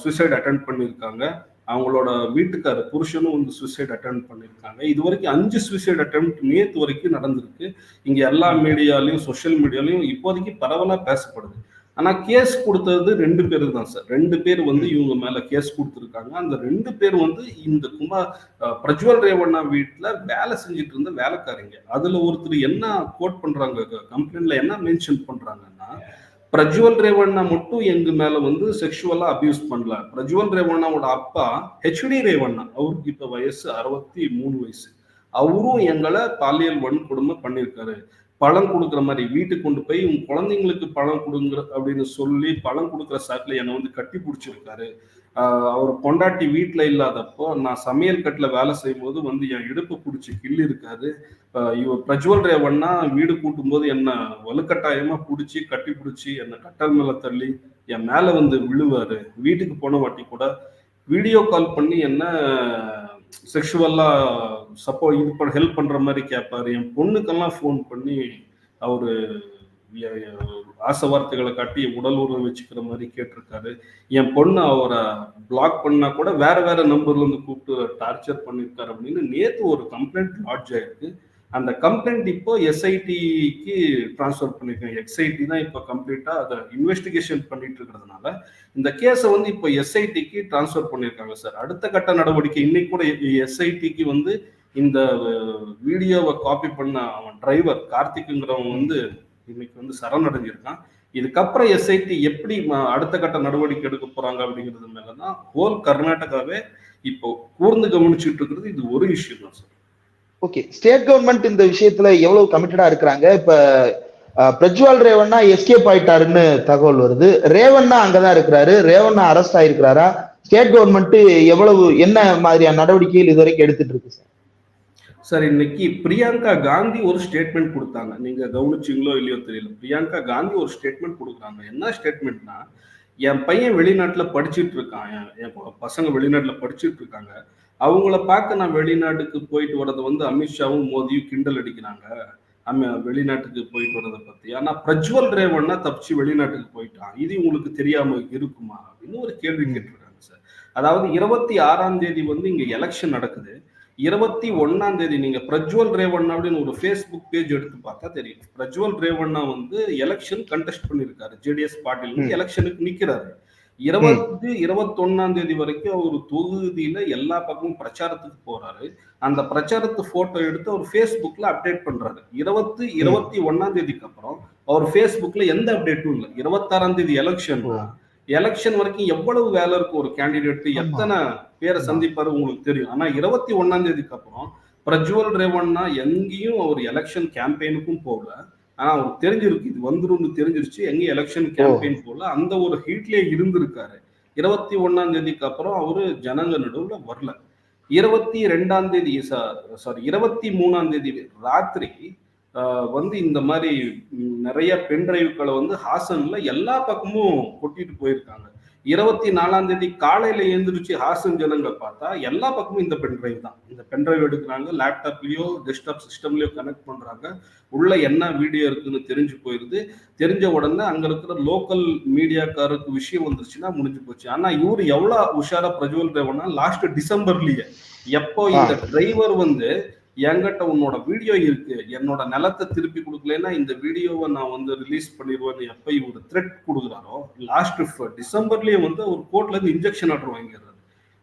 சூசைட் அட்டென்ட் பண்ணியிருக்காங்க. அவங்களோட வீட்டுக்கார புருஷனும் வந்து சூசைட் அட்டெம்ட் பண்ணியிருக்காங்க. இது வரைக்கும் 5 சூசைட் அட்டெம்ட் நேத்து வரைக்கும் நடந்திருக்கு. இங்க எல்லா மீடியாலையும் சோசியல் மீடியாலையும் இப்போதைக்கு பரவலா பேசப்படுது. ஆனா கேஸ் கொடுத்தது 2 பேரு தான் சார். 2 பேர் வந்து இவங்க மேல கேஸ் கொடுத்துருக்காங்க. அந்த 2 பேர் வந்து இந்த பிரஜ்வல் ரேவண்ணா வீட்டுல வேலை செஞ்சுட்டு இருந்த வேலைக்காரங்க. அதுல ஒருத்தர் என்ன கோட் பண்றாங்க, கம்ப்ளைண்ட்ல என்ன மென்ஷன் பண்றாங்கன்னா, பிரஜ்வல் ரேவண்ணா மட்டும் எங்க மேல வந்து செக்ஷுவலா அபியூஸ் பண்ணல. பிரஜ்வல் ரேவண்ணாவோட அப்பா ஹெச்டி ரேவண்ணா, அவருக்கு இப்ப வயசு 63 வயசு. அவரும் எங்களை பாலியல் வன்கொடுமை பண்ணியிருக்காரு. பழம் கொடுக்குற மாதிரி வீட்டுக்கு கொண்டு போய் உங்க குழந்தைங்களுக்கு பழம் கொடுங்க அப்படின்னு சொல்லி பழம் கொடுக்குற சாக்குல என்னை வந்து கட்டி பிடிச்சிருக்காரு. அவர் பொண்டாட்டி வீட்டுல இல்லாதப்போ நான் சமையல் கட்டுல வேலை செய்யும் போது வந்து என் இடுப்பு பிடிச்சி கிள்ளி இருக்காரு. இவர் பிரஜ்வல் ரேவண்ணா வீடு கூட்டும் போது என்ன வலுக்கட்டாயமா பிடிச்சி கட்டி பிடிச்சி என்னை கட்டல் மேல தள்ளி என் மேல வந்து விழுவாரு. வீட்டுக்கு போன வாட்டி கூட வீடியோ கால் பண்ணி என்ன செக்ஷுவலா இது ஹெல்ப் பண்ற மாதிரி கேட்பாரு. என் பொண்ணுக்கெல்லாம் ஃபோன் பண்ணி அவரு ஆசை வார்த்தைகளை காட்டி உடல் உறவு வச்சுக்கிற மாதிரி கேட்டிருக்காரு. என் பொண்ணு அவரை பிளாக் பண்ணா கூட வேற வேற நம்பர்ல இருந்து கூப்பிட்டு டார்ச்சர் பண்ணிருக்காரு அப்படின்னு நேத்து ஒரு கம்ப்ளைண்ட் லாட்ஜ் ஆயிருக்கு. அந்த கம்ப்ளைண்ட் இப்போ எஸ்ஐடிக்கு டிரான்ஸ்ஃபர் பண்ணிருக்காங்க. எக்ஸ்ஐடி தான் இப்போ கம்ப்ளீட்டா அதை இன்வெஸ்டிகேஷன் பண்ணிட்டு இருக்கிறதுனால இந்த கேஸை வந்து இப்போ எஸ்ஐடிக்கு டிரான்ஸ்ஃபர் பண்ணியிருக்காங்க சார். அடுத்த கட்ட நடவடிக்கை இன்னைக்கு கூட எஸ்ஐடிக்கு வந்து இந்த வீடியோவை காப்பி பண்ண அவன் டிரைவர் கார்த்திக்குங்கிறவன் வந்து இன்னைக்கு வந்து சரணடைஞ்சிருக்கான். இதுக்கப்புறம் எஸ்ஐடி எப்படி அடுத்த கட்ட நடவடிக்கை எடுக்க போறாங்க அப்படிங்கிறது மேலதான் ஹோல் கர்நாடகாவே இப்போ கூர்ந்து கவனிச்சுட்டு இருக்கிறது. இது ஒரு இஷ்யூ தான் சார். ஓகே, ஸ்டேட் கவர்மெண்ட் இந்த விஷயத்துல எவ்வளவு கமிட்டடா இருக்கிறாங்க? இப்ப பிரஜ்வால் ரேவண்ணா எஸ்கேப் ஆயிட்டாருன்னு தகவல் வருது. ரேவண்ணா அங்கதான் இருக்கிறாரு. ரேவண்ணா அரெஸ்ட் ஆயிருக்கிறாரா? ஸ்டேட் கவர்மெண்ட் எவ்வளவு என்ன மாதிரியான நடவடிக்கைகள் இதுவரைக்கும் எடுத்துட்டு இருக்கு சார்? சார் இன்னைக்கு பிரியங்கா காந்தி ஒரு ஸ்டேட்மெண்ட் கொடுத்தாங்க. நீங்க கவனிச்சிங்களோ இல்லையோ தெரியல. பிரியங்கா காந்தி ஒரு ஸ்டேட்மெண்ட் கொடுக்குறாங்க. என்ன ஸ்டேட்மெண்ட்னா, என் பையன் வெளிநாட்டுல படிச்சுட்டு இருக்கான், என் பசங்க வெளிநாட்டுல படிச்சுட்டு இருக்காங்க, அவங்கள பார்க்க நான் வெளிநாட்டுக்கு போயிட்டு வர்றது வந்து அமித்ஷாவும் மோதியும் கிண்டல் அடிக்கிறாங்க வெளிநாட்டுக்கு போயிட்டு வர்றதை பத்தி. ஆனா பிரஜ்வல் ரேவண்ணா தப்பிச்சு வெளிநாட்டுக்கு போயிட்டான், இது உங்களுக்கு தெரியாம இருக்குமா அப்படின்னு ஒரு கேள்வி கேட்டிருக்காங்க சார். அதாவது 26ஆம் தேதி வந்து இங்க எலெக்ஷன் நடக்குது. 21ஆம் தேதி நீங்க பிரஜ்வல் ரேவண்ணா அப்படின்னு ஒரு ஃபேஸ்புக் பேஜ் எடுத்து பார்த்தா தெரியும். பிரஜ்வல் ரேவண்ணா வந்து எலெக்ஷன் கண்டெஸ்ட் பண்ணிருக்காரு. ஜேடிஎஸ் பார்ட்டில எலெக்ஷனுக்கு நிக்கிறாரு. 21ஆம் தேதி வரைக்கும் அவர் தொகுதியில எல்லா பக்கமும் பிரச்சாரத்துக்கு போறாரு. அந்த பிரச்சாரத்து போட்டோ எடுத்து அவர் ஃபேஸ்புக்ல அப்டேட் பண்றாரு. 21ஆம் தேதிக்கு அப்புறம் அவர் ஃபேஸ்புக்ல எந்த அப்டேட்டும் இல்லை. 26ஆம் தேதி எலெக்ஷன் வரைக்கும் எவ்வளவு வேலை இருக்கும் ஒரு கேண்டிடேட், எத்தனை பேரை சந்திப்பாரு உங்களுக்கு தெரியும். ஆனா 21ஆம் தேதிக்கு அப்புறம் பிரஜ்வல் ரேவண்ணா எங்கேயும் அவர் எலெக்ஷன் கேம்பெயினுக்கும் போகல. ஆனா அவருக்கு தெரிஞ்சிருக்கு இது வந்துரும்னு தெரிஞ்சிருச்சு. எங்கேயும் எலெக்ஷன் ஓ கேம்பெயின் போகல. அந்த ஒரு ஹீட்லயே இருந்திருக்காரு. 21ஆம் தேதிக்கு அப்புறம் அவரு ஜனங்க நடுவுல வரல. 22ஆம் தேதி சாரி 23ஆம் தேதி ராத்திரி வந்து இந்த மாதிரி நிறைய பென் டிரைவ்களை வந்து ஹாசன்ல எல்லா பக்கமும் கொட்டிட்டு போயிருக்காங்க. 24ஆம் தேதி காலையில எழுந்திருச்சு ஹாசன் ஜனங்க பார்த்தா எல்லா பக்கமும் இந்த பென் டிரைவ் தான். இந்த பென் டிரைவ் எடுக்கிறாங்க, லேப்டாப்லயோ டெஸ்க்டாப் சிஸ்டம்லயோ கனெக்ட் பண்றாங்க. உள்ள என்ன வீடியோ இருக்குன்னு தெரிஞ்சு போயிருது. தெரிஞ்ச உடனே அங்க இருக்கிற லோக்கல் மீடியாக்காருக்கு விஷயம் வந்துருச்சுன்னா முடிஞ்சு போச்சு. ஆனா இவரு எவ்வளவு உஷாரா பிரஜ்வல் ரேவண்ணா லாஸ்ட் டிசம்பர்லயே எப்போ ஆ இந்த டிரைவர் வந்து என்கிட்ட உன்னோட வீடியோ இருக்கு, என்னோட நிலத்தை திருப்பி கொடுக்கலன்னா இந்த வீடியோவை நான் வந்து ரிலீஸ் பண்ணிடுவேன்னு எப்ப இவர் த்ரெட் கொடுக்குறாரோ லாஸ்ட் டிசம்பர்லயே வந்து ஒரு கோர்ட்ல இருந்து இன்ஜெக்ஷன் ஆர்டர் வாங்கிடுறாரு.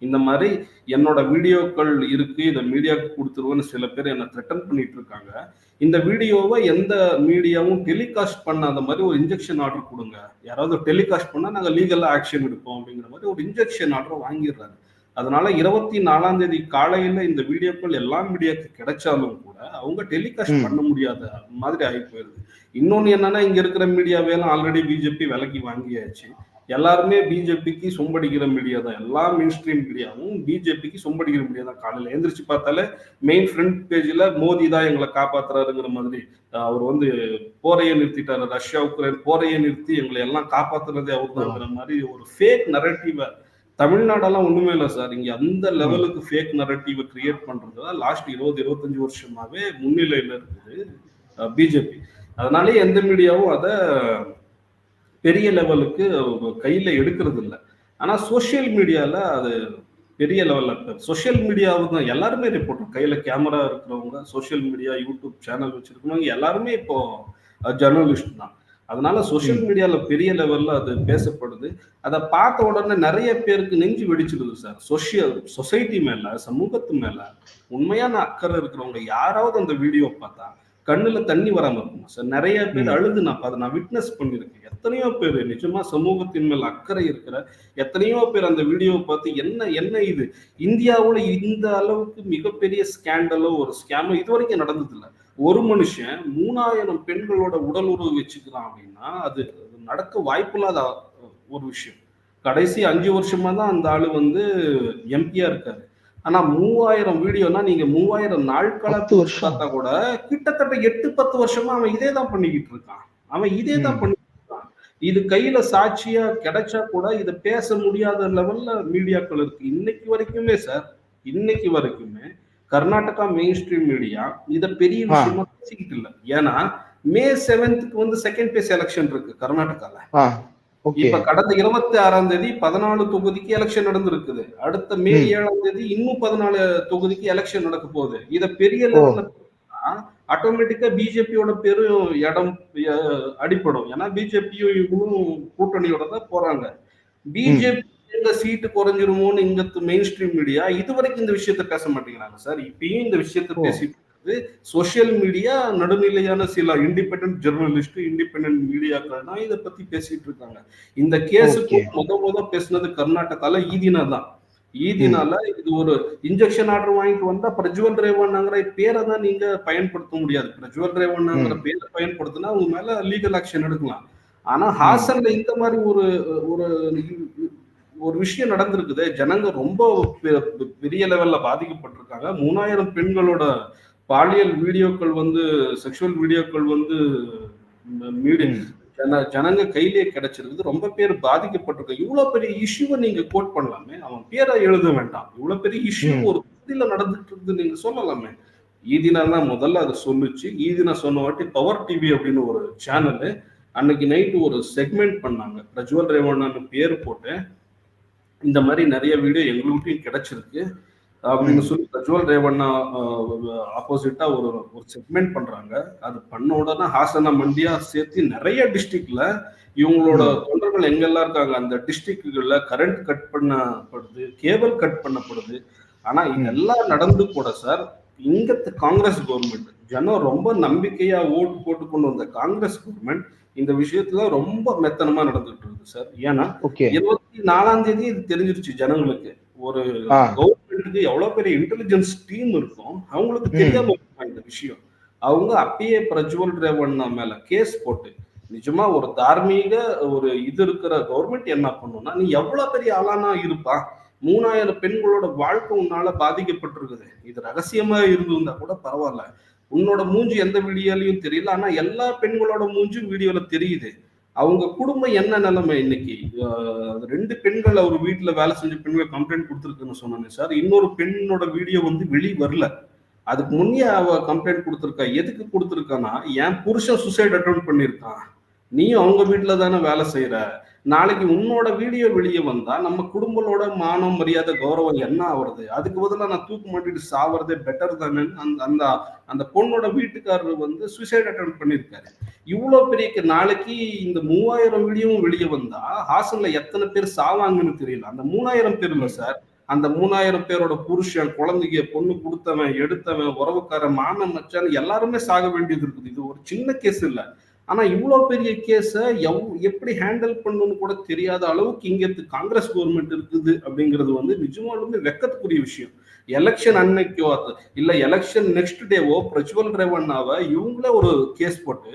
இந்த மாதிரி என்னோட வீடியோக்கள் இருக்கு, இதை மீடியாவுக்கு கொடுத்துருவேன்னு சில பேர் என்ன த்ரெட்டன் பண்ணிட்டு இருக்காங்க. இந்த வீடியோவை எந்த மீடியாவும் டெலிகாஸ்ட் பண்ணாத மாதிரி ஒரு இன்ஜெக்ஷன் ஆர்டர் கொடுங்க, யாராவது டெலிகாஸ்ட் பண்ணா நாங்க லீகலா ஆக்ஷன் எடுப்போம் அப்படிங்கிற மாதிரி ஒரு இன்ஜெக்ஷன் ஆர்டர் வாங்கிடுறாரு. அதனால 24ஆம் தேதி காலையில இந்த வீடியோக்கள் எல்லா மீடியாவுக்கு கிடைச்சாலும் கூட அவங்க டெலிகாஸ்ட் பண்ண முடியாத மாதிரி ஆகி போயிருது. இன்னொன்னு என்னன்னா, இங்க இருக்கிற மீடியாவெல்லாம் ஆல்ரெடி பிஜேபி விலைக்கு வாங்கியாச்சு. எல்லாருமே பிஜேபிக்கு சொம்படிக்கிற மீடியா தான். எல்லா மெயின் ஸ்ட்ரீம் மீடியாவும் பிஜேபிக்கு சொம்படிக்கிற மீடியா தான். காலையில எழுந்திரிச்சு பார்த்தாலே மெயின் ஃப்ரண்ட் பேஜ்ல மோடி தான் எங்களை காப்பாத்துறாருங்கிற மாதிரி. அவர் வந்து போரையே நிறுத்திட்டாரு, ரஷ்யா உக்ரைன் போரையே நிறுத்தி எங்களை எல்லாம் காப்பாத்துறதே அவர் தான்ங்கிற மாதிரி ஒரு ஃபேக் நரேட்டிவ தமிழ்நாடெல்லாம் ஒண்ணுமே இல்லை சார். இங்க அந்த லெவலுக்கு ஃபேக் நரேட்டிவ கிரியேட் பண்றதுதான் லாஸ்ட் 20-25 வருஷமாவே முன்னிலையில இருக்குது பிஜேபி. அதனாலே எந்த மீடியாவும் அதை பெரிய லெவலுக்கு கையில எடுக்கிறது இல்லை. ஆனா சோசியல் மீடியால அது பெரிய லெவல்ல சோசியல் மீடியாவுக்கு தான் எல்லாருமே ரிப்போர்ட்டர், கையில கேமரா இருக்கிறவங்க, சோசியல் மீடியா யூடியூப் சேனல் வச்சிருக்கவங்க எல்லாருமே இப்போ ஜேர்னலிஸ்ட் தான். அதனால சோசியல் மீடியால பெரிய லெவல்ல அது பேசப்படுது. அதை பார்த்த உடனே நிறைய பேருக்கு நெஞ்சு வெடிச்சிடுது சார். சொசைட்டி மேல, சமூகத்து மேல உண்மையான அக்கறை இருக்கிறவங்க யாராவது அந்த வீடியோ பார்த்தா கண்ணுல தண்ணி வராம இருக்குமா சார்? நிறைய பேர் அழுது நான் விட்னஸ் பண்ணிருக்கேன். எத்தனையோ பேர் நிஜமா சமூகத்தின் மேல் அக்கறை இருக்கிற எத்தனையோ பேர் அந்த வீடியோவை பார்த்து என்ன என்ன இது இந்தியாவுல இந்த அளவுக்கு மிகப்பெரிய ஸ்கேண்டலோ ஒரு ஸ்கேமோ இது வரைக்கும் நடந்தது இல்லை. ஒரு மனுஷன் 3000 பெண்களோட உடல் உறவு வச்சுக்கிறான் அப்படின்னா அது நடக்க வாய்ப்பில்லாத ஒரு விஷயம். கடைசி 5 வருஷமா தான் அந்த ஆளு வந்து எம்பியா இருக்காரு. ஆனா 3000 வீடியோனா நீங்க 3000 நாட்களா பார்த்தா கூட கிட்டத்தட்ட 8-10 வருஷமா அவன் இதே தான் பண்ணிக்கிட்டு இருக்கான். அவன் இதே தான் பண்ணிக்கிட்டு இருக்கான். இது கையில சாட்சியா கிடைச்சா கூட இதை பேச முடியாத லெவல்ல மீடியாக்கள் இருக்கு இன்னைக்கு வரைக்குமே சார். இன்னைக்கு வரைக்குமே கர்நாடகா மெயின் ஸ்ட்ரீம் மீடியா இதை பெரிய விஷயமா பேசிக்கிட்டு இல்லை. ஏன்னா மே 7th வந்து செகண்ட் பேஸ் எலெக்ஷன் இருக்கு கர்நாடகால. இப்ப கடந்த 26ஆம் தேதி 14 தொகுதிக்கு எலெக்ஷன் நடந்திருக்குது. அடுத்த மே 7ஆம் தேதி இன்னும் 14 தொகுதிக்கு எலெக்ஷன் நடக்க போகுது. இத பெரிய லெவல்ல ஆட்டோமேட்டிக்கா பிஜேபியோட பெரும் இடம் அடிப்படும். ஏன்னா பிஜேபியும் இவங்களும் கூட்டணியோட தான் போறாங்க. பிஜேபி எங்க சீட்டு குறைஞ்சிருமோன்னு இங்க மெயின் ஸ்ட்ரீம் மீடியா இதுவரைக்கும் இந்த விஷயத்த பேச மாட்டேங்கிறாங்க சார். இப்பயும் இந்த விஷயத்த பேசிட்டு சோசியல் மீடியா நடுநிலையான சில இண்டிபெண்டன்ட் ஜெர்னலிஸ்ட், இண்டிபெண்டன்ட் மீடியாக்கள் தான் இதை பத்தி பேசிட்டு இருக்காங்க. இந்த கேஸுக்கு முத பேசினது கர்நாடகால ஈதினா தான். ஈதினால இது ஒரு இன்ஜெக்ஷன் ஆர்டர் வாங்கிட்டு வந்தா பிரஜ்வல் ரேவண்ணாங்கிற பேரை தான் நீங்க பயன்படுத்த முடியாது. பிரஜ்வல் ரேவண்ணாங்கிற பேரை பயன்படுத்தினா உங்க மேல லீகல் ஆக்ஷன் எடுக்கலாம். ஆனா ஹாசன்ல இந்த மாதிரி ஒரு விஷயம் நடந்திருக்குது. ஜனங்க ரொம்ப பெரிய லெவல்ல பாதிக்கப்பட்டிருக்காங்க. 3000 பெண்களோட பாலியல் வீடியோக்கள் வந்து செக்ஷுவல் வீடியோக்கள் வந்து ஜனங்க கையிலேயே கிடைச்சிருக்குது. ரொம்ப பேர் பாதிக்கப்பட்டிருக்கு. இவ்வளவு பெரிய இஷ்யூவை நீங்க கோட் பண்ணலாமே, அவன் பேரை எழுத வேண்டாம். இவ்வளவு பெரிய இஷ்யூ ஒரு பகுதியில நடந்துட்டு இருக்குது நீங்க சொல்லலாமே. ஈதினா தான் முதல்ல அதை சொல்லுச்சு. ஈதினா சொன்ன வாட்டி பவர் டிவி அப்படின்னு ஒரு சேனல் அன்னைக்கு நைட்டு ஒரு செக்மெண்ட் பண்ணாங்க. பிரஜ்வல் ரேவண்ணான்னு பேர் போட்டு இந்த மாதிரி நிறைய வீடியோ எங்களுக்கும் கிடைச்சிருக்கு அப்படின்னு சொல்லி பிரஜ்வல் ரேவண்ணா ஆப்போசிட்டா ஒரு செக்மெண்ட் பண்றாங்க. அது பண்ண உடனே ஹாசனா மண்டியா சேர்த்து நிறைய டிஸ்ட்ரிக்ட்ல இவங்களோட தொண்டர்கள் எங்கெல்லாம் இருக்காங்க அந்த டிஸ்ட்ரிக்ட்கள்ல கரண்ட் கட் பண்ணப்படுது, கேபிள் கட் பண்ணப்படுது. ஆனா இதெல்லாம் நடந்து கூட சார் இங்க காங்கிரஸ் கவர்மெண்ட் ஜனம் ரொம்ப நம்பிக்கையா ஓட்டு போட்டு கொண்டு வந்த காங்கிரஸ் கவர்மெண்ட் இந்த விஷயத்துல ரொம்ப மெத்தனமா நடந்துட்டு இருக்கு சார். ஏன்னா 24ஆம் தேதி இது தெரிஞ்சிருச்சு ஜனங்களுக்கு. ஒரு கவர்மெண்ட் கவர்மெண்ட்டுக்கு எவ்வளவு பெரிய இன்டெலிஜென்ஸ் டீம் இருக்கும் அவங்களுக்கு தெரியாம இருக்கும் இந்த விஷயம். அவங்க அப்பயே பிரஜ்வல் ரேவண்ணா மேல கேஸ் போட்டு நிஜமா ஒரு தார்மீக ஒரு இது இருக்கிற கவர்மெண்ட் என்ன பண்ணும்னா, நீ எவ்வளவு பெரிய ஆளானா இருப்பா, 3000 பெண்களோட வாழ்க்கை உன்னால பாதிக்கப்பட்டிருக்குது, இது ரகசியமா இருந்திருந்தா கூட பரவாயில்ல, உன்னோட மூஞ்சி எந்த வீடியோலயும் தெரியல, ஆனா எல்லா பெண்களோட மூஞ்சும் வீடியோல தெரியுது, அவங்க குடும்பம் என்ன நிலைமை இன்னைக்கு. 2 பெண்கள் அவர் வீட்டுல வேலை செஞ்ச பெண்கள் கம்ப்ளைண்ட் கொடுத்துருக்குன்னு சொன்னாங்க சார். இன்னொரு பெண்ணோட வீடியோ வந்து வெளியே வரல. அதுக்கு முன்னே அவ கம்ப்ளைண்ட் கொடுத்துருக்கா. எதுக்கு கொடுத்துருக்கானா, என் புருஷன் சூசைட் அட்டெம்ப்ட் பண்ணியிருக்கான், நீயும் அவங்க வீட்டுல தானே வேலை செய்யற, நாளைக்கு உன்னோட வீடியோ வெளியே வந்தா நம்ம குடும்பத்தோட மானம் மரியாதை கௌரவம் என்ன ஆகுறது, அதுக்கு பதிலாக நான் தூக்கு மாட்டிட்டு சாவறதே பெட்டர் தானே. அந்த அந்த பொண்ணோட வீட்டுக்காரர் வந்து சூசைட் அட்டெம்ப்ட் பண்ணியிருக்காரு. இவ்வளவு பெரிய நாளைக்கு இந்த 3000 வீடியோவும் வெளியே வந்தா ஹாசன்ல எத்தனை பேர் சாவாங்கன்னு தெரியல. அந்த 3000 பேர் இல்ல சார், அந்த 3000 பேரோட புருஷன், குழந்தைங்க, பொண்ணு கொடுத்தவன், எடுத்தவன், உறவுக்காரன், மாமன், மச்சான் எல்லாருமே சாக வேண்டியது இருக்குது. இது ஒரு சின்ன கேஸ் இல்ல. ஆனா இவ்வளவு பெரிய கேஸ எப்படி ஹேண்டில் பண்ணணும்னு கூட தெரியாத அளவுக்கு இங்க காங்கிரஸ் கவர்மெண்ட் இருக்குது அப்படிங்கிறது வந்து நிஜமாலுமே வெக்கத்துக்குரிய விஷயம். எலெக்ஷன் அன்னைக்கோ இல்ல எலெக்ஷன் நெக்ஸ்ட் டேவோ பிரஜ்வல் ரேவண்ணாவை இவங்களே ஒரு கேஸ் போட்டு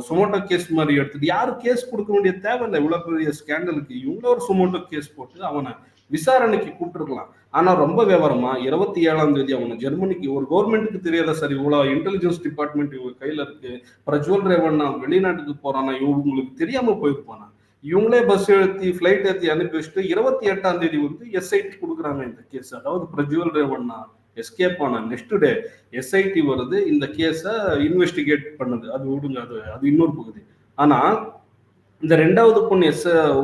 சுமோட்டோ கேஸ் மாதிரி எடுத்துட்டு, யாரும் கேஸ் கொடுக்க வேண்டிய தேவையில்லை. இவ்வளவு பெரிய ஸ்கேண்டலுக்கு இவங்கள ஒரு சுமோட்டோ கேஸ் போட்டு அவனை விசாரணைக்கு கூப்பிட்டுருக்கலாம். ஆனா ரொம்ப விவரமா 27ஆம் தேதி அவனை ஜெர்மனிக்கு, ஒரு கவர்மெண்ட்டுக்கு தெரியாத சார், இவ்வளவு இன்டெலிஜென்ஸ் டிபார்ட்மெண்ட் இவங்க கையில இருக்கு, பிரஜ்வல் ரேவண்ணா வெளிநாட்டுக்கு போறானா இவங்களுக்கு தெரியாம போயிருப்பானா, இவங்களே பஸ் ஏற்றி ஃபிளைட் ஏற்றி அனுப்பி வச்சுட்டு 28ஆம் தேதி வந்து எஸ்ஐடி கொடுக்குறாங்க இந்த கேஸ். அதாவது பிரஜ்வல் ரேவண்ணா எஸ்கேப் ஆன நெக்ஸ்ட் டே எஸ்ஐடி வருது, இந்த கேஸை இன்வெஸ்டிகேட் பண்ணுது. அது விடுங்க, அது இன்னொரு பகுதி. ஆனா இந்த 2வது பொண்ணு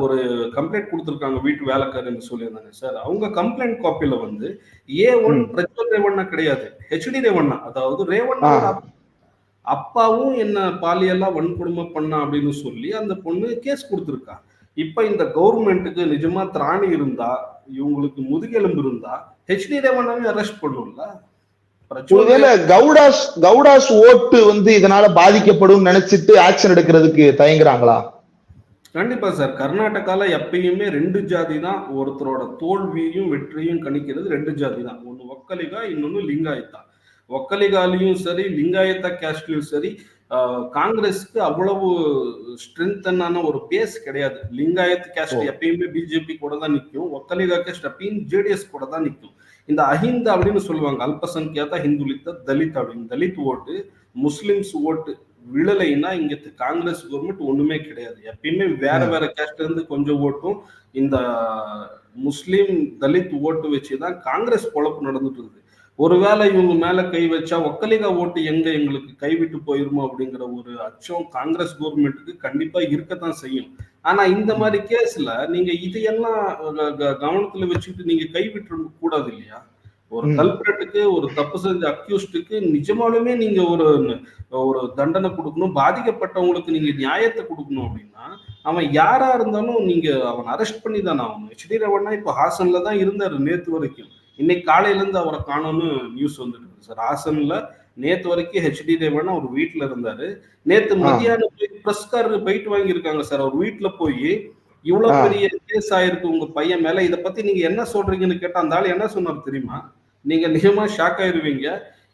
ஒரு கம்ப்ளைண்ட் கொடுத்துருக்காங்க, வீட்டு வேலைக்காரன்னு சொல்லியிருந்தாங்க சார். அவங்க கம்ப்ளைண்ட் காப்பியில வந்து A1 பிரஜ்வல் ரேவண்ணா கிடையாது, ஹெச்டி ரேவண்ணா, அதாவது ரேவண்ணா அப்பாவும் என்ன பாலியலா வன்கொடுமை பண்ணா அப்படின்னு சொல்லி அந்த பொண்ணு கேஸ் கொடுத்துருக்கா. இப்ப இந்த கவர்மெண்ட்டுக்கு நிஜமா திராணி இருந்தா, இவங்களுக்கு முதுகெலும்பு இருந்தா ஹெச்டி ரேவண்ணாவே அரெஸ்ட் பண்ணும்ல. ஒருவேளை கவுடாஸ் ஓட்டு வந்து இதனால பாதிக்கப்படும் நினைச்சிட்டு ஆக்ஷன் எடுக்கிறதுக்கு தயங்குறாங்களா? கண்டிப்பா சார். கர்நாடகால எப்பயுமே 2 ஜாதி தான் ஒருத்தரோட தோல்வியும் வெற்றியும் கணிக்கிறது. 2 ஜாதி தான், ஒன்னு ஒக்கலிகா, இன்னொன்னு லிங்காயத்தா. ஒக்கலிகாலையும் சரி லிங்காயத்தா கேஸ்ட்லயும் சரி காங்கிரஸ்க்கு அவ்வளவு ஸ்ட்ரென்தனான ஒரு பேஸ் கிடையாது. லிங்காயத் கேஸ்ட் எப்பயுமே பிஜேபி கூட தான் நிற்கும், ஒக்கலிகா கேஸ்ட் எப்பயும் ஜேடிஎஸ் கூட தான் நிற்கும். இந்த அஹிந்த் அப்படின்னு சொல்லுவாங்க, அல்பசங்கியாத்தா, ஹிந்துலித்தா, தலித் அப்படின்னு. தலித் ஓட்டு, முஸ்லிம்ஸ் ஓட்டு விழலைன்னா இங்க காங்கிரஸ் கவர்மெண்ட் ஒண்ணுமே கிடையாது. எப்பயுமே வேற வேற கேஸ்ட்ல இருந்து கொஞ்சம் ஓட்டும் இந்த முஸ்லிம் தலித் ஓட்டு வச்சுதான் காங்கிரஸ் பொழப்பு நடந்துட்டு இருக்குது. ஒருவேளை இவங்க மேல கை வச்சா ஒக்கலிகா ஓட்டு எங்க எங்களுக்கு கைவிட்டு போயிருமோ அப்படிங்கிற ஒரு அச்சம் காங்கிரஸ் கவர்மெண்ட்டுக்கு கண்டிப்பா இருக்கத்தான் செய்யும். ஆனா இந்த மாதிரி கேஸ்ல நீங்க இதையெல்லாம் கவனத்துல வச்சுட்டு நீங்க கைவிட்டு கூடாது இல்லையா? ஒரு கல்பிரட்டுக்கு, ஒரு தப்பு செஞ்ச அக்யூஸ்டுக்கு நிஜமாலுமே நீங்க ஒரு தண்டனை கொடுக்கணும், பாதிக்கப்பட்டவங்களுக்கு நீங்க நியாயத்தை கொடுக்கணும். அப்படின்னா அவன் யாரா இருந்தாலும் நீங்க அவன் அரெஸ்ட் பண்ணி தானே ஆகணும். ஹெச்டி ரேவண்ணா இப்ப ஹாசன்ல தான் இருந்தாரு நேத்து வரைக்கும். இன்னைக்கு காலையில இருந்து அவரை காணும்னு நியூஸ் வந்துட்டு இருக்கு சார். ஹாசன்ல நேத்து வரைக்கும் ஹெச்டி ரேவண்ணா ஒரு வீட்டுல இருந்தாரு. நேத்து மத்தியானம் போய் பிரஸ்காரருக்கு போயிட்டு வாங்கியிருக்காங்க சார். அவர் வீட்டுல போய் இவ்வளவு பெரிய கேஸ் ஆயிருக்கு உங்க பையன் மேல, இதை பத்தி நீங்க என்ன சொல்றீங்கன்னு கேட்டா அந்த ஆள் என்ன சொன்னார் தெரியுமா? நீங்க நிஜமா ஷாக் ஆயிருவீங்க.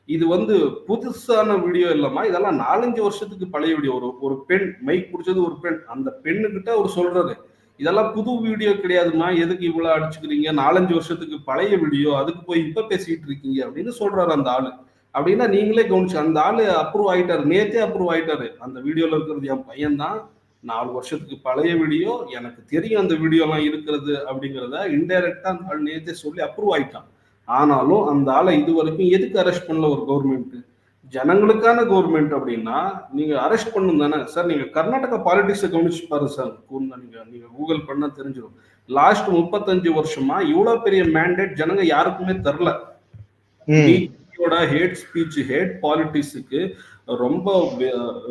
இது வந்து புதுசான வீடியோ இல்லம்மா, இதெல்லாம் 4-5 வருஷத்துக்கு பழைய வீடியோ. ஒரு பெண் மைக் பிடிச்சது, ஒரு பெண், அந்த பெண்ணுகிட்ட அவர் சொல்றாரு, இதெல்லாம் புது வீடியோ கிடையாதுமா, எதுக்கு இவ்வளவு அடிச்சுக்கிறீங்க, 4-5 வருஷத்துக்கு பழைய வீடியோ, அதுக்கு போய் இப்ப பேசிட்டு இருக்கீங்க அப்படின்னு சொல்றாரு அந்த ஆளு. அப்படின்னா நீங்களே கவனிச்சு, அந்த ஆளு அப்ரூவ் ஆயிட்டாரு, நேத்தே அப்ரூவ் ஆயிட்டாரு. அந்த வீடியோல இருக்கிறது என் பையன் தான், 4 வருஷத்துக்கு பழைய வீடியோ, எனக்கு தெரியும் அந்த வீடியோ எல்லாம் இருக்கிறது அப்படிங்கிறத இன்டைரக்டா அந்த ஆள் நேத்தே சொல்லி அப்ரூவ் ஆயிட்டான். ஆனாலும் அந்த ஆளை இது வரைக்கும் எதுக்கு அரெஸ்ட் பண்ணல ஒரு கவர்மெண்ட்? ஜனங்களுக்கான கவர்மெண்ட் அப்படின்னா நீங்க அரெஸ்ட் பண்ணும் தானே சார். நீங்க கர்நாடகா பாலிடிக்ஸை கவனிச்சு பாருங்க சார், நீங்க கூகுள் பண்ண தெரிஞ்சிடும். லாஸ்ட் 35 வருஷமா இவ்வளவு பெரிய மேண்டேட் ஜனங்க யாருக்குமே தரல. பிஜேபியோட ஹேட் ஸ்பீச், ஹேட் பாலிடிக்ஸுக்கு ரொம்ப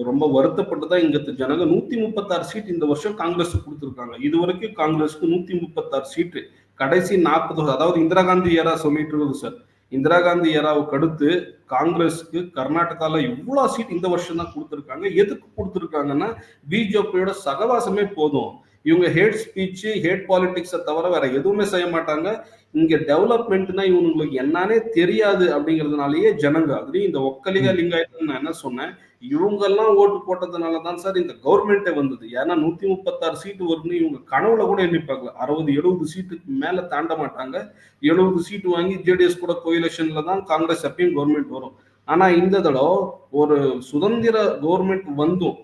ரொம்ப வருத்தப்பட்டுதான் இங்க ஜனங்க 136 சீட் இந்த வருஷம் காங்கிரஸ் கொடுத்துருக்காங்க. இது வரைக்கும் காங்கிரஸ்க்கு 136 சீட்டு. கடைசி 40, அதாவது இந்திரா காந்தி ஏரா சொல்லிட்டு இருக்குது சார். இந்திரா காந்தி ஏராவுக்கு அடுத்து காங்கிரஸ்க்கு கர்நாடகால இவ்வளவு சீட் இந்த வருஷம் தான் கொடுத்துருக்காங்க. எதுக்கு கொடுத்துருக்காங்கன்னா பிஜேபியோட சகவாசமே போதும். இவங்க ஹேட் ஸ்பீச், ஹேட் பாலிடிக்ஸை தவிர வேற எதுவுமே செய்ய மாட்டாங்க. இங்க டெவலப்மெண்ட்னா இவங்களுக்கு என்னன்னே தெரியாது அப்படிங்கிறதுனாலயே ஜனங்க, அதுலயும் இந்த ஒக்கலிகா லிங்காயத்து நான் என்ன சொன்னேன், இவங்கெல்லாம் ஓட்டு போட்டதுனால தான் சார் இந்த கவர்மெண்ட்டே வந்தது. ஏன்னா 136 சீட்டு வரும்னு இவங்க கனவுல கூட எண்ணி பார்க்கல. 60-70 சீட்டுக்கு மேல தாண்ட மாட்டாங்க. 70 சீட்டு வாங்கி ஜேடிஎஸ் கூட கோயிலேஷன்ல தான் காங்கிரஸ் அப்பயும் கவர்மெண்ட் வரும். ஆனா இந்த தடவை ஒரு சுதந்திர கவர்மெண்ட் வந்தும்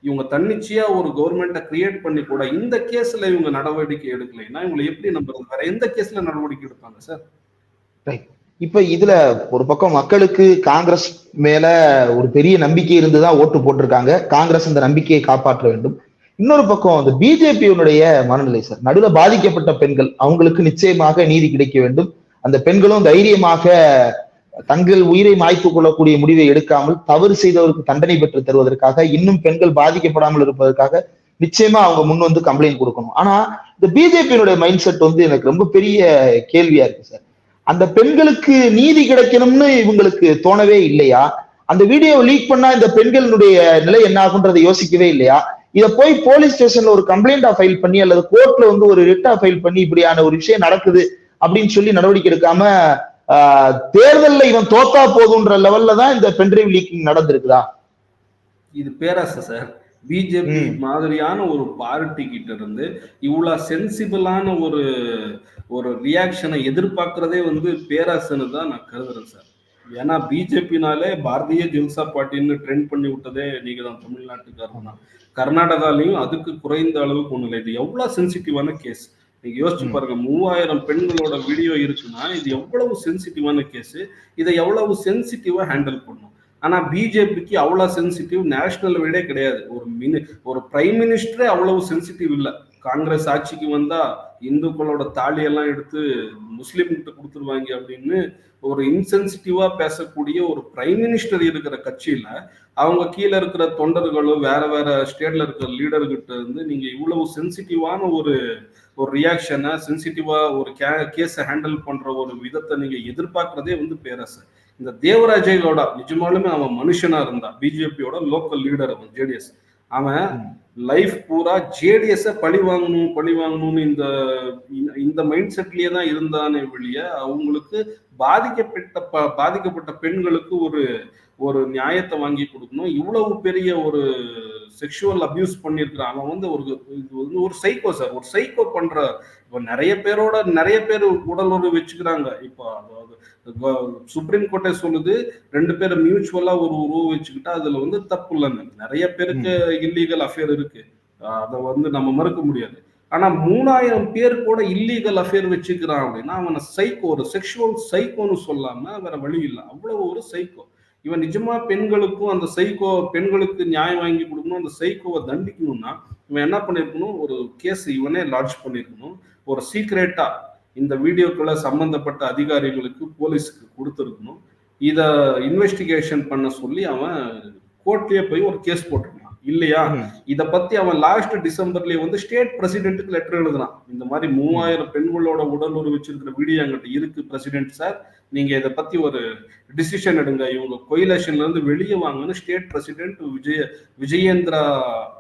இவங்க தன்னிச்சையா ஒரு கவர்மெண்ட்டை கிரியேட் பண்ணி கூட இந்த கேஸ்ல இவங்க நடவடிக்கை எடுக்கலைன்னா இவங்களை எப்படி நம்புறது? வேற எந்த கேஸ்ல நடவடிக்கை எடுப்பாங்க சார்? இப்ப இதுல ஒரு பக்கம் மக்களுக்கு காங்கிரஸ் மேல ஒரு பெரிய நம்பிக்கை இருந்துதான் ஓட்டு போட்டிருக்காங்க. காங்கிரஸ் இந்த நம்பிக்கையை காப்பாற்ற வேண்டும். இன்னொரு பக்கம் அந்த பிஜேபியினுடைய மனநிலை சார், நடுவுல பாதிக்கப்பட்ட பெண்கள், அவங்களுக்கு நிச்சயமாக நீதி கிடைக்க வேண்டும். அந்த பெண்களும் தைரியமாக தங்கள் உயிரை மாய்த்து கொள்ளக்கூடிய முடிவை எடுக்காமல் தவறு செய்தவருக்கு தண்டனை பெற்று தருவதற்காக, இன்னும் பெண்கள் பாதிக்கப்படாமல் இருப்பதற்காக நிச்சயமா அவங்க முன் வந்து கம்ப்ளைண்ட் கொடுக்கணும். ஆனா இந்த பிஜேபியினுடைய மைண்ட் செட் வந்து எனக்கு ரொம்ப பெரிய கேள்வியா இருக்கு சார். அந்த பெண்களுக்கு நீதி கிடைக்கணும்னு இவங்களுக்கு தோணவே இல்லையா? அந்த வீடியோ லீக் பண்ணா இந்த பெண்களுடைய நிலை என்ன ஆகுன்றதை யோசிக்கவே இல்லையா? இதை போய் போலீஸ் ஸ்டேஷன்ல ஒரு கம்ப்ளைண்டா ஃபைல் பண்ணி அல்லது கோர்ட்ல வந்து ஒரு ரிட்டா ஃபைல் பண்ணி இப்படியான ஒரு விஷயம் நடக்குது அப்படின்னு சொல்லி நடவடிக்கை எடுக்காம தேர்தல்ல இவன் தோத்தா போதுன்ற லெவல்ல தான் இந்த பென்ட்ரைவ் லீக்கிங் நடந்திருக்குதா? இது பேராசை சார். பிஜேபி மாதிரியான ஒரு பார்ட்டி கிட்ட இருந்து இவ்வளவு சென்சிபிளான ஒரு ஒரு ரியாக்ஷனை எதிர்பார்க்கறதே வந்து பேராசைன்னு தான் நான் கருதுறேன் சார். ஏன்னா பிஜேபினாலே பாரதிய ஜனதா பார்ட்டின்னு ட்ரெண்ட் பண்ணி விட்டதே நீங்க தான், தமிழ்நாட்டுக்காரர் தான். கர்நாடகாலையும் அதுக்கு குறைந்த அளவுக்கு ஒண்ணு இல்லை. இது எவ்வளவு சென்சிட்டிவான கேஸ் நீங்க யோசிச்சு பாருங்க. 3000 பெண்களோட வீடியோ இருக்குன்னா இது எவ்வளவு சென்சிட்டிவான கேஸ். இதை எவ்வளவு சென்சிட்டிவா ஹேண்டில் பண்ணும். ஆனா பிஜேபிக்கு அவ்வளவு சென்சிட்டிவ் நேஷனல் விட கிடையாது. ஒரு பிரைம் மினிஸ்டரே அவ்வளவு சென்சிட்டிவ் இல்ல. காங்கிரஸ் ஆட்சிக்கு வந்தா இந்துக்களோட தாலியெல்லாம் எடுத்து முஸ்லீம் கிட்ட கொடுத்துருவாங்க அப்படின்னு ஒரு இன்சென்சிட்டிவா பேசக்கூடிய ஒரு பிரைம் மினிஸ்டர் இருக்கிற கட்சியில அவங்க கீழே இருக்கிற தொண்டர்களும் வேற வேற ஸ்டேட்ல இருக்கிற லீடர்கிட்ட இருந்து நீங்க இவ்வளவு சென்சிட்டிவான ஒரு ரியாக்ஷனை, சென்சிட்டிவா ஒரு கேஸை ஹேண்டில் பண்ற ஒரு விதத்தை நீங்க எதிர்பார்க்கறதே வந்து பேரரசு. இந்த தேவராஜேகவுடா நிஜமாலுமே அவன் மனுஷனா இருந்தா, பிஜேபியோட லோக்கல் லீடர் அவன் ஜேடிஎஸ், அவன் லைஃப் பூரா ஜேடிஎஸ் பழி வாங்கணும்னு இந்த மைண்ட் செட்லயே தான் இருந்தானே வெளிய அவங்களுக்கு பாதிக்கப்பட்ட பெண்களுக்கு ஒரு நியாயத்தை வாங்கி கொடுக்கணும். இவ்வளவு பெரிய ஒரு செக்ஷுவல் அபியூஸ் பண்ணிருக்கிறான். அவன் வந்து ஒரு சைக்கோ சார், ஒரு சைக்கோ பண்ற. இப்போ நிறைய பேர் உடல் உறவு வச்சுக்கிறாங்க. இப்போ சுப்ரீம் கோர்ட்டே சொல்லுது 2 பேரை மியூச்சுவலா ஒரு உறவு வச்சுக்கிட்டா அதுல வந்து தப்பு இல்லைன்னு. நிறைய பேருக்கு இல்லீகல் அஃபேர் இருக்கு, அதை வந்து நம்ம மறுக்க முடியாது. ஆனா 3000 பேர் கூட இல்லீகல் அஃபேர் வச்சுக்கிறான் அப்படின்னா அவனை சைக்கோ, ஒரு செக்ஷுவல் சைக்கோன்னு சொல்லாம வேற வழி இல்லை. அவ்வளவு ஒரு சைக்கோ இவன். நிஜமா பெண்களுக்கும் அந்த சைக்கோ பெண்களுக்கு நியாயம் வாங்கி கொடுக்கணும், அந்த சைக்கோவை தண்டிக்கணும்னா இவன் என்ன பண்ணிருக்கணும், ஒரு கேஸ் இவனே லான்ச் பண்ணிருக்கணும். ஒரு சீக்ரெட்டா இந்த வீடியோக்குள்ள சம்பந்தப்பட்ட அதிகாரிகளுக்கு போலீஸுக்கு கொடுத்துருக்கணும். இத இன்வெஸ்டிகேஷன் பண்ண சொல்லி அவன் கோர்ட்லயே போய் ஒரு கேஸ் போட்டிருக்கான் இல்லையா? இத பத்தி அவன் லாஸ்ட் டிசம்பர்லயே வந்து ஸ்டேட் பிரசிடென்ட்டுக்கு லெட்டர் எழுதுறான். இந்த மாதிரி 3000 பெண்களோட உடல் உறவு வச்சிருக்கிற வீடியோ என்கிட்ட இருக்கு பிரசிடென்ட் சார், நீங்க இதை பத்தி ஒரு டிசிஷன் எடுங்க, இவங்க கோயிலேஷன்ல இருந்து வெளியே வாங்கன்னு ஸ்டேட் பிரசிடென்ட் விஜயேந்திரா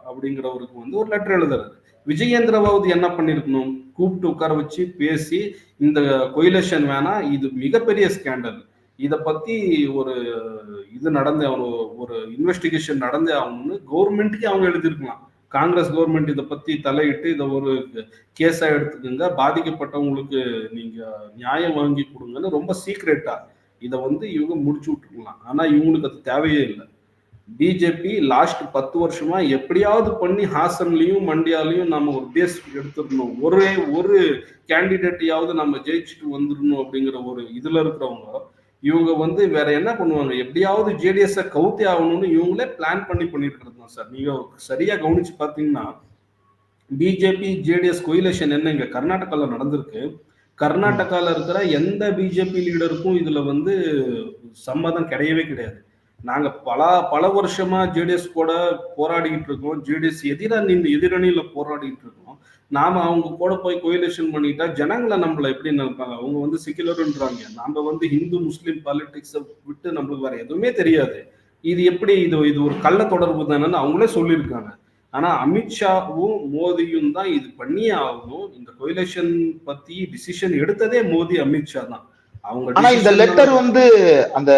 அப்படிங்கிறவருக்கு வந்து ஒரு லெட்டர் எழுதுறாரு. விஜயேந்திராவது என்ன பண்ணிருக்கணும், கூப்பிட்டு உட்கார வச்சு பேசி இந்த கோயிலேஷன் வேணாம், இது மிகப்பெரிய ஸ்கேண்டல், இதை பத்தி இது நடந்த ஒரு இன்வெஸ்டிகேஷன் நடந்தே ஆகணும்னு கவர்மெண்ட்டுக்கே அவங்க எழுதியிருக்கலாம். காங்கிரஸ் கவர்மெண்ட் இதை பத்தி தலையிட்டு இதை ஒரு கேஸா எடுத்துக்கோங்க, பாதிக்கப்பட்டவங்களுக்கு நீங்க நியாயம் வாங்கி கொடுங்கன்னு ரொம்ப சீக்ரெட்டா இதை வந்து இவங்க முடிச்சு விட்டுருக்கலாம். ஆனா இவங்களுக்கு அது தேவையே இல்லை. பிஜேபி லாஸ்ட் 10 வருஷமா எப்படியாவது பண்ணி ஹாசன்லயும் மண்டியாலையும் நம்ம ஒரு பேஸ் எடுத்துடணும், ஒரு கேண்டிடேட்டையாவது நம்ம ஜெயிச்சுட்டு வந்துடணும் அப்படிங்கிற ஒரு இதுல இருக்கிறவங்க இவங்க வந்து வேற என்ன பண்ணுவாங்க, எப்படியாவது ஜேடிஎஸ் கவுத்தே ஆகணும்னு இவங்களே பிளான் பண்ணிருக்கிறது தான் சார். நீங்க சரியா கவனிச்சு பாத்தீங்கன்னா பிஜேபி ஜேடிஎஸ் கோயிலேஷன் என்ன இங்க கர்நாடகால நடந்திருக்கு. கர்நாடகால இருக்கிற எந்த பிஜேபி லீடருக்கும் இதுல வந்து சம்மதம் கிடையவே கிடையாது. நாங்க பல வருஷமா ஜேடிஎஸ் கூட போராடிக்கிட்டு இருக்கோம், ஜேடிஎஸ் எதிரணியில போராடிக்கிட்டு இருக்கோம். நாம அவங்க கூட போய் கோயிலேஷன் பண்ணிட்டா ஜனங்களை நம்மள எப்படி நினைப்பாங்க, அவங்க வந்து செகுலர்ன்றாங்க, நாம வந்து ஹிந்து முஸ்லீம் பாலிடிக்ஸை விட்டு நம்மளுக்கு வேற எதுவுமே தெரியாது, இது எப்படி இது ஒரு கள்ள தொடர்பு தானேன்னு அவங்களே சொல்லியிருக்காங்க. ஆனா அமித்ஷாவும் மோடியும் தான் இது பண்ணியே ஆகணும். இந்த கொயிலேஷன் பத்தி டிசிஷன் எடுத்ததே மோடி அமித்ஷா தான். அவங்க ஆனா இந்த லெட்டர் அந்த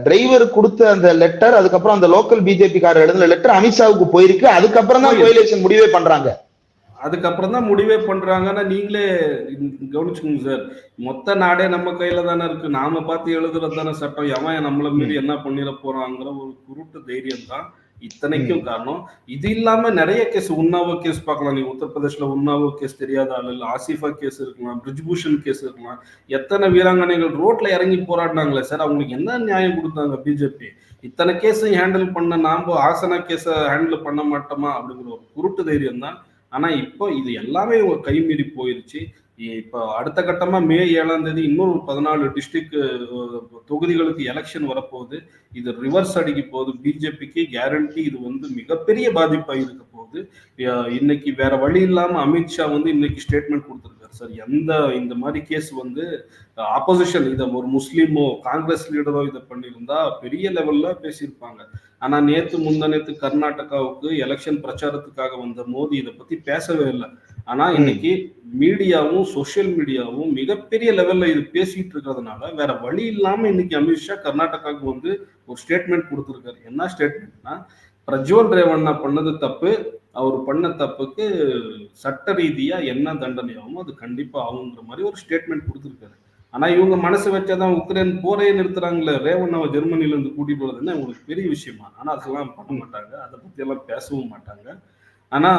டிரைவர் கொடுத்த அந்த லெட்டர், அதுக்கப்புறம் அந்த லோக்கல் பிஜேபி காரர் எழுதின லெட்டர் அமித்ஷாவுக்கு போயிருக்கு. அதுக்கப்புறம் தான் கொயிலேஷன் முடிவே பண்றாங்க. அதுக்கப்புறம் தான் முடிவே பண்றாங்கன்னா நீங்களே கவனிச்சுக்கோங்க சார். மொத்த நாடே நம்ம கையில தானே இருக்கு. நாம பார்த்து எழுதுறது தானே சட்டம். எவன் நம்மள மீறி என்ன பண்ணிட போறாங்கிற ஒரு குருட்டு தைரியம் தான் இத்தனைக்கும் காரணம். இது இல்லாம நிறைய கேஸ், உன்னாவோ கேஸ் பார்க்கலாம். நீ உத்தரப்பிரதேஷ்ல உன்னாவோ கேஸ் தெரியாத ஆள் இல்ல, ஆசிஃபா கேஸ் இருக்கலாம், பிரிஜ்பூஷன் கேஸ் இருக்கலாம். எத்தனை வீராங்கனைகள் ரோட்ல இறங்கி போராடினாங்களே சார், அவங்களுக்கு என்ன நியாயம் கொடுத்தாங்க பிஜேபி? இத்தனை கேஸையும் ஹேண்டில் பண்ண நாம ஆசனா கேஸை ஹேண்டில் பண்ண மாட்டோமா அப்படிங்கிற ஒரு குருட்டு தைரியம் தான். ஆனா இப்போ இது எல்லாமே ஒரு கைமீறி போயிருச்சு. இப்போ அடுத்த கட்டமா மே 7ஆம் தேதி இன்னொரு 14 டிஸ்ட்ரிக்ட் தொகுதிகளுக்கு எலெக்ஷன் வரப்போகுது. இது ரிவர்ஸ் அடிக்க போகுது. பிஜேபிக்கு கேரண்டி இது மிகப்பெரிய பாதிப்பாக இருக்க போகுது. இன்னைக்கு வேற வழி இல்லாம அமித்ஷா இன்னைக்கு ஸ்டேட்மெண்ட் கொடுத்துருக்காரு சார். இந்த மாதிரி கேஸ் ஆப்போசிஷன் இதை ஒரு முஸ்லீமோ காங்கிரஸ் லீடரோ இதை பண்ணியிருந்தா பெரிய லெவல்ல பேசியிருப்பாங்க. ஆனா முந்தா நேத்து கர்நாடகாவுக்கு எலெக்ஷன் பிரச்சாரத்துக்காக வந்த மோடி இதை பத்தி பேசவே இல்லை. ஆனா இன்னைக்கு மீடியாவும் சோசியல் மீடியாவும் மிகப்பெரிய லெவல்ல இது பேசிட்டு இருக்கிறதுனால வேற வழி இல்லாம இன்னைக்கு அமித்ஷா கர்நாடகாவுக்கு ஒரு ஸ்டேட்மெண்ட் கொடுத்திருக்காரு. என்ன ஸ்டேட்மெண்ட்னா, பிரஜ்வல் ரேவண்ணா பண்ணது தப்பு, அவர் பண்ண தப்புக்கு சட்ட ரீதியா என்ன தண்டனை ஆகுமோ அது கண்டிப்பா ஆகுங்கிற மாதிரி ஒரு ஸ்டேட்மெண்ட் கொடுத்திருக்காரு. ஆனா இவங்க மனசு வச்சாதான் உக்ரைன் போரே நிறுத்துறாங்களே, ரேவண்ணாவை ஜெர்மனில இருந்து கூட்டிட்டு வரதுன்னா உங்களுக்கு பெரிய விஷயமா? ஆனா அதெல்லாம் பண்ண மாட்டாங்க, அதை பத்தி எல்லாம் பேசவும் மாட்டாங்க. ஆனா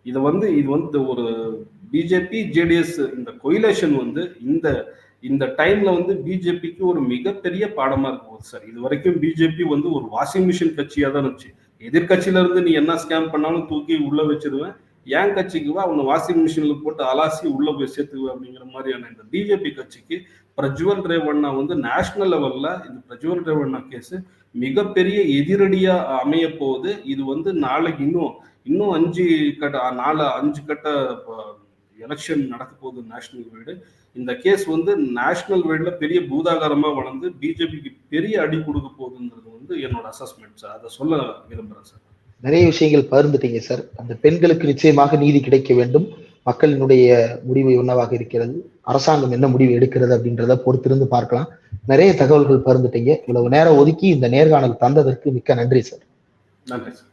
இது ஒரு பிஜேபி ஜேடிஎஸ் இந்த கொயிலேஷன் இந்த டைம்ல பிஜேபிக்கு ஒரு மிகப்பெரிய பாடமா இருக்கும் சார். இது வரைக்கும் பிஜேபி ஒரு வாஷிங் மிஷின் கட்சியா தான் இருந்துச்சு. எதிர்கட்சியில இருந்து நீ என்ன ஸ்கேம் பண்ணாலும் தூக்கி உள்ள வச்சிருவேன், என் கட்சிக்கு வா, அவனை வாஷிங் மிஷின்ல போட்டு அலாசி உள்ள போய் சேர்த்துக்குவேன் அப்படிங்கிற மாதிரியான இந்த பிஜேபி கட்சிக்கு பிரஜ்வல் ரேவண்ணா நேஷனல் லெவல்ல இந்த பிரஜ்வல் ரேவண்ணா கேஸ் மிகப்பெரிய எதிரடியா அமைய போகுது. இது நாளைக்கு இன்னும் 5 கட்ட எலெக்ஷன் நடக்க போகுது நேஷனல் வைடு. இந்த கேஸ் நேஷனல் வைடுல பெரிய பூதாகாரமா வளர்ந்து பிஜேபிக்கு பெரிய அடி கொடுக்க போகுதுன்றது என்னோட அசஸ்மெண்ட் சார். அதை சொல்ல விரும்புறேன் சார். நிறைய விஷயங்கள் பகிர்ந்துட்டீங்க சார். அந்த பெண்களுக்கு நிச்சயமாக நீதி கிடைக்க வேண்டும். மக்களினுடைய முடிவு என்னவாக இருக்கிறது, அரசாங்கம் என்ன முடிவு எடுக்கிறது அப்படின்றத பொறுத்திருந்து பார்க்கலாம். நிறைய தகவல்கள் பகிர்ந்துட்டீங்க. இவ்வளவு நேரம் ஒதுக்கி இந்த நேர்காணல் தந்ததற்கு மிக்க நன்றி சார். நன்றி சார்.